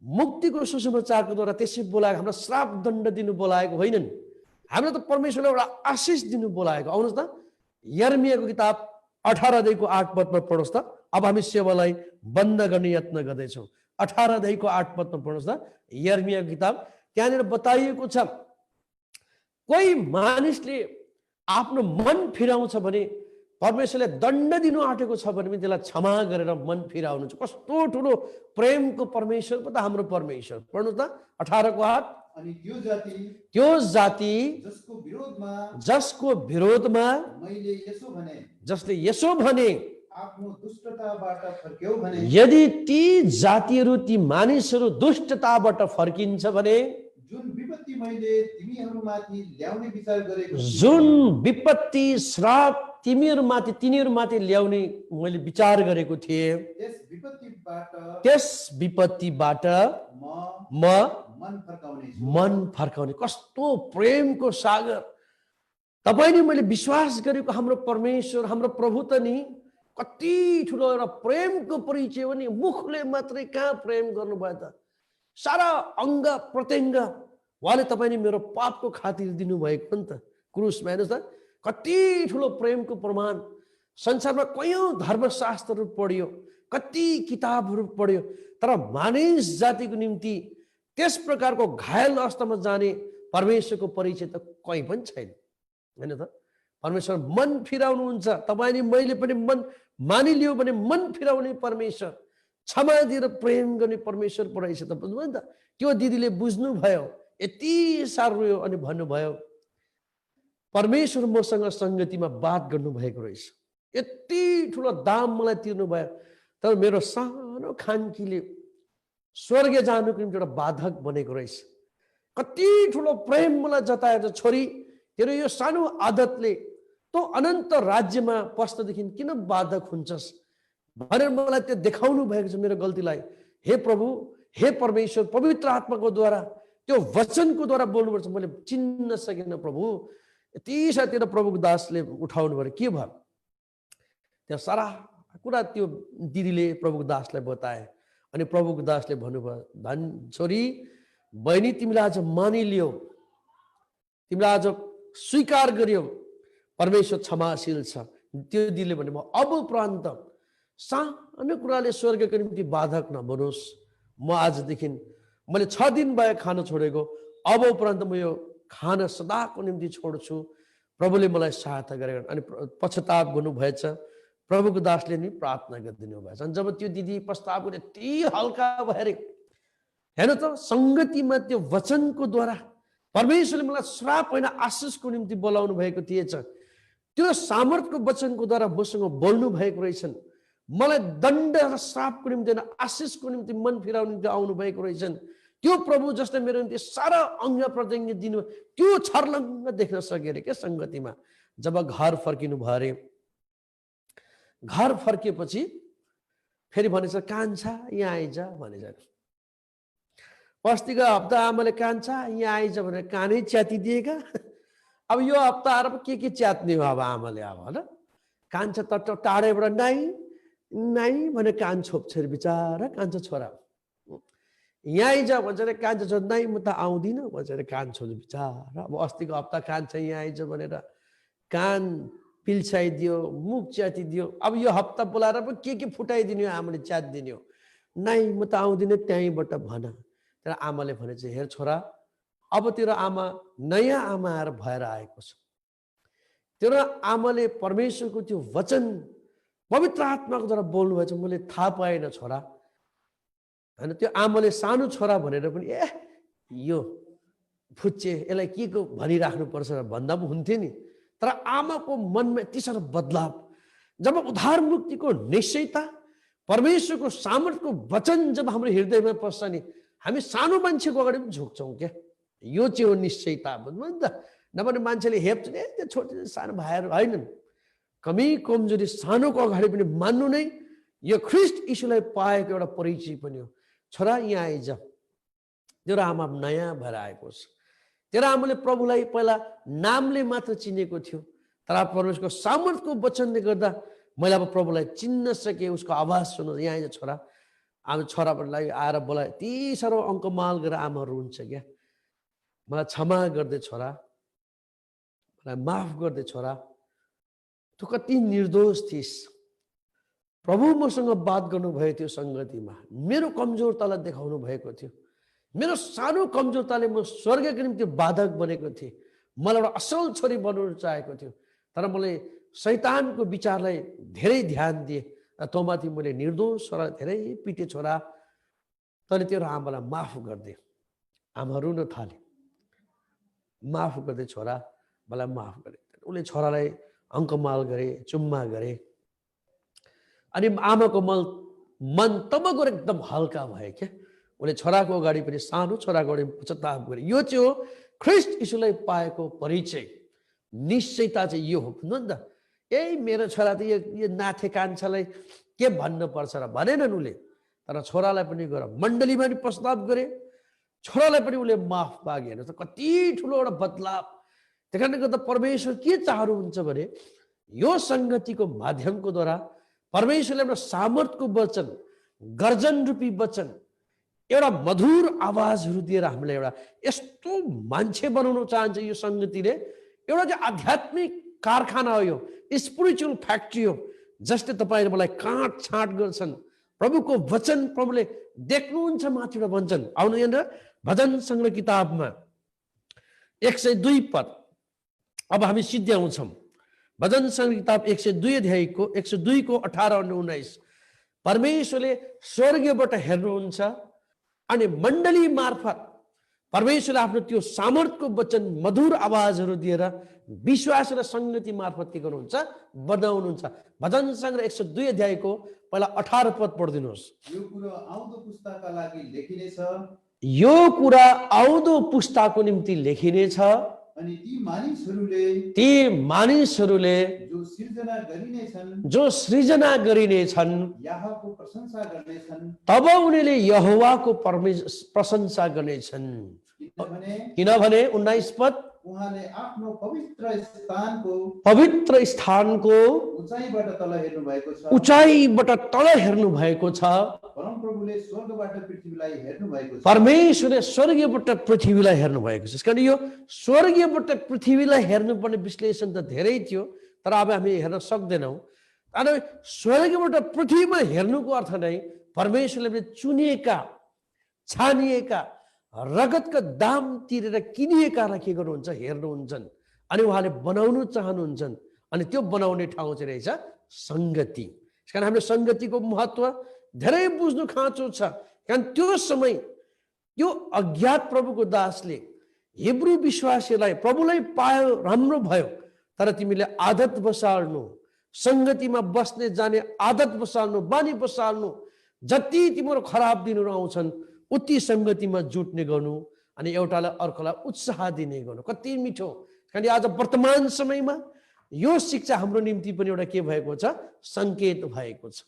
मुक्तिको सुसमाचारको द्वारा त्यसै बोलाएको, हामीलाई श्राप दण्ड दिनु बोलाएको होइनन्। हामीलाई त परमेश्वरले एउटा आशिष दिनु बोलाएको। आउनुहोस् त यर्मियाको किताब 18:8 पढ्नुहोस् त। अब हामी सेवालाई बन्द गर्ने यत्न गर्दैछौँ। 18:8 पढ्नुहोस् त यर्मियाको किताब। त्यहाँनिर बताइएको छ, कोही मानिसले आफ्नो मन फिराउँछ भने परमेश्वरले दण्ड दिनु आँटेको छ भने पनि त्यसलाई क्षमा गरेर मन फिराउनु छ। कस्तो ठुलो प्रेमको परमेश्वर पो त हाम्रो परमेश्वर। पढ्नु त 18:8। अनि त्यो जाति जसको विरोधमा मैले यसो भने, जसले यसो भने, आफ्नो दुष्टताबाट फर्क्यौ भने, यदि ती जातिहरू, ती मानिसहरू दुष्टताबाट फर्किन्छ भने, जुन विपत्ति मैले तिमीहरूमाथि ल्याउने विचार गरेको, जुन विपत्ति श्राप तिनीहरूमाथि ल्याउने मैले विचार गरेको थिएँ, त्यस विपत्तिबाट म मन फर्काउने। कस्तो प्रेमको सागर! तपाईले मैले विश्वास गरेको हाम्रो परमेश्वर, हाम्रो प्रभु त नि कति ठुलो एउटा प्रेमको परिचय हो नि। मुखले मात्रै कहाँ प्रेम गर्नुभयो त, सारा अङ्ग प्रत्यङ्ग उहाँले तपाईले मेरो पापको खातिर दिनुभएको नि त क्रुसमा। हेर्नुहोस् त कति ठुलो प्रेमको प्रमाण। संसारमा कयौं धर्मशास्त्रहरू पढियो, कति किताबहरू पढ्यो, तर मानिस जातिको निम्ति त्यस प्रकारको घायल अवस्थामा जाने परमेश्वरको परिचय त कहीँ पनि छैन, हैन त। परमेश्वर मन फिराउनुहुन्छ। तपाईले मैले पनि मन मानिलियो भने मन फिराउने परमेश्वर, क्षमा दिएर प्रेम गर्ने परमेश्वर परेछ त। बुझ्नुभयो नि त। त्यो दिदीले बुझ्नुभयो, यति साह्रो रोयो अनि भन्नुभयो, परमेश्वर मसँग सङ्गतिमा बात गर्नुभएको रहेछ, यति ठुलो दाम मलाई तिर्नु भयो, तर मेरो सानो खान्कीले स्वर्ग जानुको निम्ति एउटा बाधक बनेको रहेछ। कति ठुलो प्रेम मलाई जताएर, छोरी तेरो यो सानो आदतले तो अनन्त राज्यमा पस्नदेखि किन बाधक हुन्छस् भनेर मलाई त्यो देखाउनु भएको छ मेरो गल्तीलाई। हे प्रभु, हे परमेश्वर, पवित्र आत्माको द्वारा त्यो वचनको द्वारा बोल्नुपर्छ। मैले चिन्न सकिनँ प्रभु। यति साथीहरू प्रभुको दासले उठाउनु भयो। के भयो त्यहाँ सारा कुरा त्यो दिदीले प्रभुको दासलाई बताए। अनि प्रभुको दासले भन्नुभयो, धन छोरी, बहिनी तिमीलाई आज मानिलियो, तिमीलाई आज स्वीकार गर्यो, परमेश्वर क्षमाशील छ। त्यो दिदीले भन्नुभयो, अब उपरान्त सानो कुराले स्वर्गको निम्ति बाधक नबनोस्। म आजदेखि मैले 6 दिन भयो खाना छोडेको, अब उपरान्त म यो खाना सदाको निम्ति छोड्छु। प्रभुले मलाई सहायता गरेर अनि पश्चाताप गर्नुभएछ। प्रभुको दासले नि प्रार्थना गरिदिनु भएछ। अनि जब त्यो दिदी पश्चाताप गरे, यति हल्का भएर हेर्नु त, सङ्गतिमा त्यो वचनको द्वारा परमेश्वरले मलाई श्राप होइन आशिषको निम्ति बोलाउनु भएको थिएछ। त्यो सामर्थ्यको वचनको द्वारा मसँग बोल्नु भएको रहेछन्। मलाई दण्ड र श्रापको निम्ति होइन, आशिषको निम्ति मन फिराउनु निम्ति आउनु भएको रहेछन्। त्यो प्रभु जसले मेरो निम्ति सारा अङ्ग प्रत्यङ्ग दिनु, त्यो छर्लङ्ग देख्न सके अरे क्या सङ्गतिमा। जब घर फर्किनु भयो अरे, घर फर्किएपछि फेरि भनेछ, कान्छा यहाँ आइज भनेछ। अस्तिको हप्ता आमाले कान्छा यहाँ आइज भनेर कानै च्यातिदिएका। अब यो हप्ता आएर के च्यात्ने हो अब आमाले, अब होइन। कान्छा त टाढैबाट नाइ नाइ भनेर कान छोप्छ अरे बिचारा कान्छा छोरा। यहाँ आइज भनेर कान्छ छोड्, नै म त आउँदिनँ भनेर कान छोड्नु बिचारा। अब अस्तिको हप्ता कान्छ यहाँ आइज भनेर कान पिल्छाइदियो, मुख च्यातिदियो। अब यो हप्ता बोलाएर पो के फुटाइदिने हो, आमाले च्यातिदिने हो। नै म त आउँदिनँ त्यहीँबाट भन। तर आमाले भने चाहिँ हेर छोरा, अब तेरो आमा नयाँ आमा आएर भएर आएको छ। तेरो आमाले परमेश्वरको त्यो वचन पवित्र आत्माको द्वारा बोल्नुभएछ, मैले थाहा पाएन छोरा। होइन, त्यो आमाले सानो छोरा भनेर पनि यो फुच्चे यसलाई के को भनिराख्नुपर्छ भन्दा पनि हुन्थ्यो नि। तर आमाको मनमा यति साह्रो बदलाव, जब उद्धार मुक्तिको निश्चयता, परमेश्वरको सामर्थ्यको वचन जब हाम्रो हृदयमा पस्छ नि, हामी सानो मान्छेको अगाडि पनि झुक्छौँ क्या। यो चाहिँ हो निश्चयता, बुझ्नु नि त। नभने मान्छेले हेप्छन्, त्यो छोटो सानो भाइहरू होइनन्। कमी कमजोरी सानोको अगाडि पनि मान्नु नै यो ख्रिस्ट यीशुलाई पाएको एउटा परिचय पनि हो। छोरा यहाँ आइज, तेरो आमा नयाँ भएर आएको छ। तेरो आमाले प्रभुलाई पहिला नामले मात्र चिनेको थियो, तर परमेश्वरको सामर्थ्यको वचनले गर्दा मैले अब प्रभुलाई चिन्न सकेँ, उसको आवाज सुन्नु। यहाँ आइज छोरा। आमा छोरालाई आएर बोलाए, यति साह्रो अङ्कमाल गरेर आमाहरू हुन्छ क्या। मलाई क्षमा गर्दै छोरा, मलाई माफ गर्दै छोरा, तँ कति निर्दोष थिइस्। प्रभु मसँग बात गर्नुभएको थियो सङ्गतिमा, मेरो कमजोरतालाई देखाउनु भएको थियो। मेरो सानो कमजोरताले म स्वर्गको निम्ति बाधक बनेको थिएँ। मलाई एउटा असल छोरी बनाउन चाहेको थियो, तर मैले शैतानको विचारलाई धेरै ध्यान दिएँ। तँमाथि मैले निर्दोष छोरा धेरै पिटे छोरा। तैँले तेरो आमालाई माफ गरिदिए। आमा रुन थाले, माफ गर्दै छोरा, मलाई माफ गरे। उसले छोरालाई अङ्कमाल गरे, चुम्मा गरे। अनि आमाको मन तब गएर एकदम हल्का भयो क्या। उसले छोराको अगाडि पनि, सानो छोराको अगाडि पश्चाताप गरे। यो चाहिँ हो ख्रिस्ट यीशुलाई पाएको परिचय, निश्चयता चाहिँ यो हो। बुझ्नु नि त। मेरो छोरा त यो नाथे कान्छालाई के भन्नुपर्छ र भनेनन् उसले। तर छोरालाई पनि गएर मण्डलीमा पनि पश्चाताप गरे, छोरालाई पनि उसले माफ मागे। हेर्नु त कति ठुलो एउटा बदलाव। त्यही कारणले गर्दा परमेश्वर के चाहनुहुन्छ भने, यो सङ्गतिको माध्यमको द्वारा परमेश्वरले एउटा सामर्थ्यको वचन, गर्जन रूपी वचन, एउटा मधुर आवाजहरू दिएर हामीलाई एउटा यस्तो मान्छे बनाउन चाहन्छ। यो सङ्गतिले एउटा चाहिँ आध्यात्मिक कारखाना हो, यो स्पिरिचुअल फ्याक्ट्री हो, जसले तपाईँले मलाई काटछाँट गर्छन्। प्रभुको वचन प्रभुले देख्नुहुन्छ माथिबाट भन्छन्। आउनु यहाँनिर भजन सङ्ग्रह किताबमा 102 पद। अब हामी सिद्ध्याउँछौँ भजन सङ्ग्रह किताब 102 अध्यायको 102 को 18 अनि 19। परमेश्वरले स्वर्गबाट हेर्नुहुन्छ अनि मण्डली मार्फत परमेश्वरले आफ्नो त्यो सामर्थ्यको वचन मधुर आवाजहरू दिएर विश्वास र सङ्गति मार्फत के गर्नुहुन्छ, बनाउनुहुन्छ। भजन सङ्ग्रह 102 अध्यायको पहिला 18 पद पढिदिनुहोस्। यो कुरा आउँदो पुस्ताका लागि लेखिनेछ, यो कुरा आउँदो पुस्ताको निम्ति लेखिनेछ। अनि ती मानिसहरूले जो सृजना गरिनेछन् यहोवाको प्रशंसा गर्नेछन्, तब उनीहरूले यहोवाको प्रशंसा गर्नेछन्। किनभने 19 पद, उहाँले आफ्नो पवित्र स्थानको उचाइबाट तल हेर्नु भएको छ। उचाइबाट तल हेर्नु भएको छ। परमप्रभुले स्वर्गबाट पृथ्वीलाई हेर्नु भएको छ। परमेश्वरले स्वर्गीयबाट पृथ्वीलाई हेर्नु भएको छ। कारण यो स्वर्गीयबाट पृथ्वीलाई हेर्नुपर्ने विश्लेषण त धेरै थियो, तर अब हामी हेर्न सक्दैनौँ। अनि स्वर्गीयबाट पृथ्वीमा हेर्नुको अर्थ नै परमेश्वरले चुनिएका, छानिएका, रगतका दाम तिरेर किनिएकालाई के गर्नुहुन्छ, हेर्नुहुन्छन्। अनि उहाँले बनाउनु चाहनुहुन्छन्। अनि त्यो बनाउने ठाउँ चाहिँ रहेछ सङ्गति। कारण हामीले सङ्गतिको महत्त्व धेरै बुझ्नु खाँचो छ। कारण त्यो समय त्यो अज्ञात प्रभुको दासले हिब्रू विश्वासीलाई प्रभुलाई पायो, राम्रो भयो, तर तिमीले आदत बसाल्नु, सङ्गतिमा बस्ने जाने आदत बसाल्नु, बानी बसाल्नु। जति तिम्रो खराब दिनहरू आउँछन् उति सङ्गतिमा जुट्ने गर्नु अनि एउटालाई अर्कोलाई उत्साह दिने गर्नु। कति मिठो। कारण आज वर्तमान समयमा यो शिक्षा हाम्रो निम्ति पनि एउटा के भएको छ, सङ्केत भएको छ।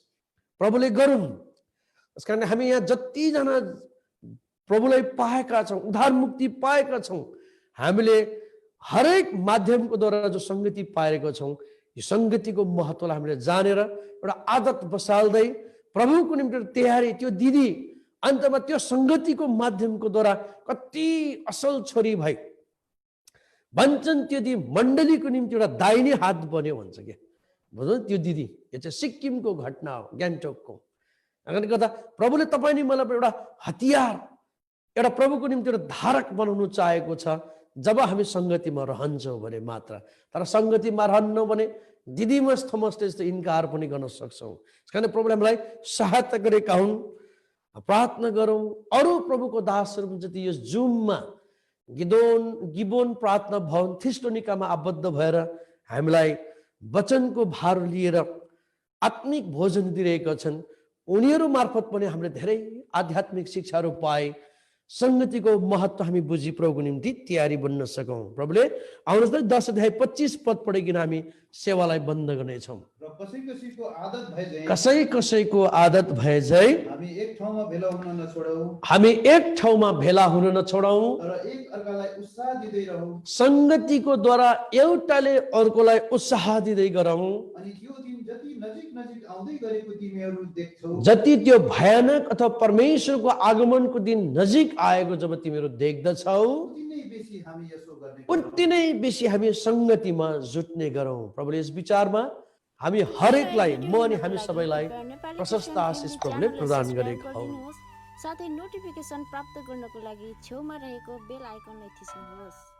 प्रभुले गरून्। त्यस कारण हामी यहाँ जतिजना प्रभुलाई पाएका छौँ, उद्धार मुक्ति पाएका छौँ, हामीले हरेक माध्यमको द्वारा जो सङ्गति पाएका छौँ, यो सङ्गतिको महत्त्वलाई हामीले जानेर एउटा आदत बसाल्दै प्रभुको निम्ति तयारी, त्यो दिदी अन्तमा त्यो सङ्गतिको माध्यमको द्वारा कति असल छोरी भाइ भन्छन् त्यो दिदी मण्डलीको निम्ति एउटा दाहिने हात बन्यो भन्छ क्या बुझ्नु त्यो दिदी यो चाहिँ सिक्किमको घटना हो गान्तोकको त्यसले गर्दा प्रभुले तपाईँ नि मलाई एउटा हतियार एउटा प्रभुको निम्ति एउटा धारक बनाउनु चाहेको छ जब हामी सङ्गतिमा रहन्छौँ भने मात्र तर सङ्गतिमा रहन्नौँ भने दिदीमस थमसले जस्तो इन्कार पनि गर्न सक्छौँ त्यसकारण प्रभुले हामीलाई सहायता गरेका हुन् प्रार्थना गरौँ अरू प्रभुको दासहरू पनि जति यस जुममा गिबोन प्रार्थना भवन थिस्टोनिकामा आबद्ध भएर हामीलाई वचनको भार लिएर आत्मिक भोजन दिइरहेका छन् उनीहरू मार्फत पनि हामीले धेरै आध्यात्मिक शिक्षाहरू पाए सङ्गतिको महत्त्व हामी बुझी प्रभुको निम्ति तयारी बन्न सकौँ प्रभुले आउनुहोस् न 10 अध्याय 25 पद पढिकन हामी सेवालाई बन्द गर्नेछौँ र कसैको आदत भए झैं कसैको आदत भए झै हामी एक ठाउँमा भेला हुन नछोडौँ हामी एक ठाउँमा भेला हुन नछोडौँ तर एक अर्कालाई उत्साह दिँदै रहौँ सङ्गतिको द्वारा एउटाले अर्कोलाई उत्साह दिँदै गरौँ अनि त्यो दिन जति नजिक नजिक आउँदै गरेको तिमीहरू देख्छौ जति त्यो भयानक अथवा परमेश्वरको आगमनको दिन नजिक आएको जब तिमीहरू देख्दछौ उति नै बेसी हामी सङ्गतिमा जुट्ने गरौँ प्रभुले यस विचारमा हामी हरेकलाई म अनि हामी सबैलाई प्रशस्त आशिष प्रभुले प्रदान गरेका हौ साथै नोटिफिकेसन प्राप्त गर्नको लागि छेउमा रहेको बेल आइकनलाई थिच्नुहोस्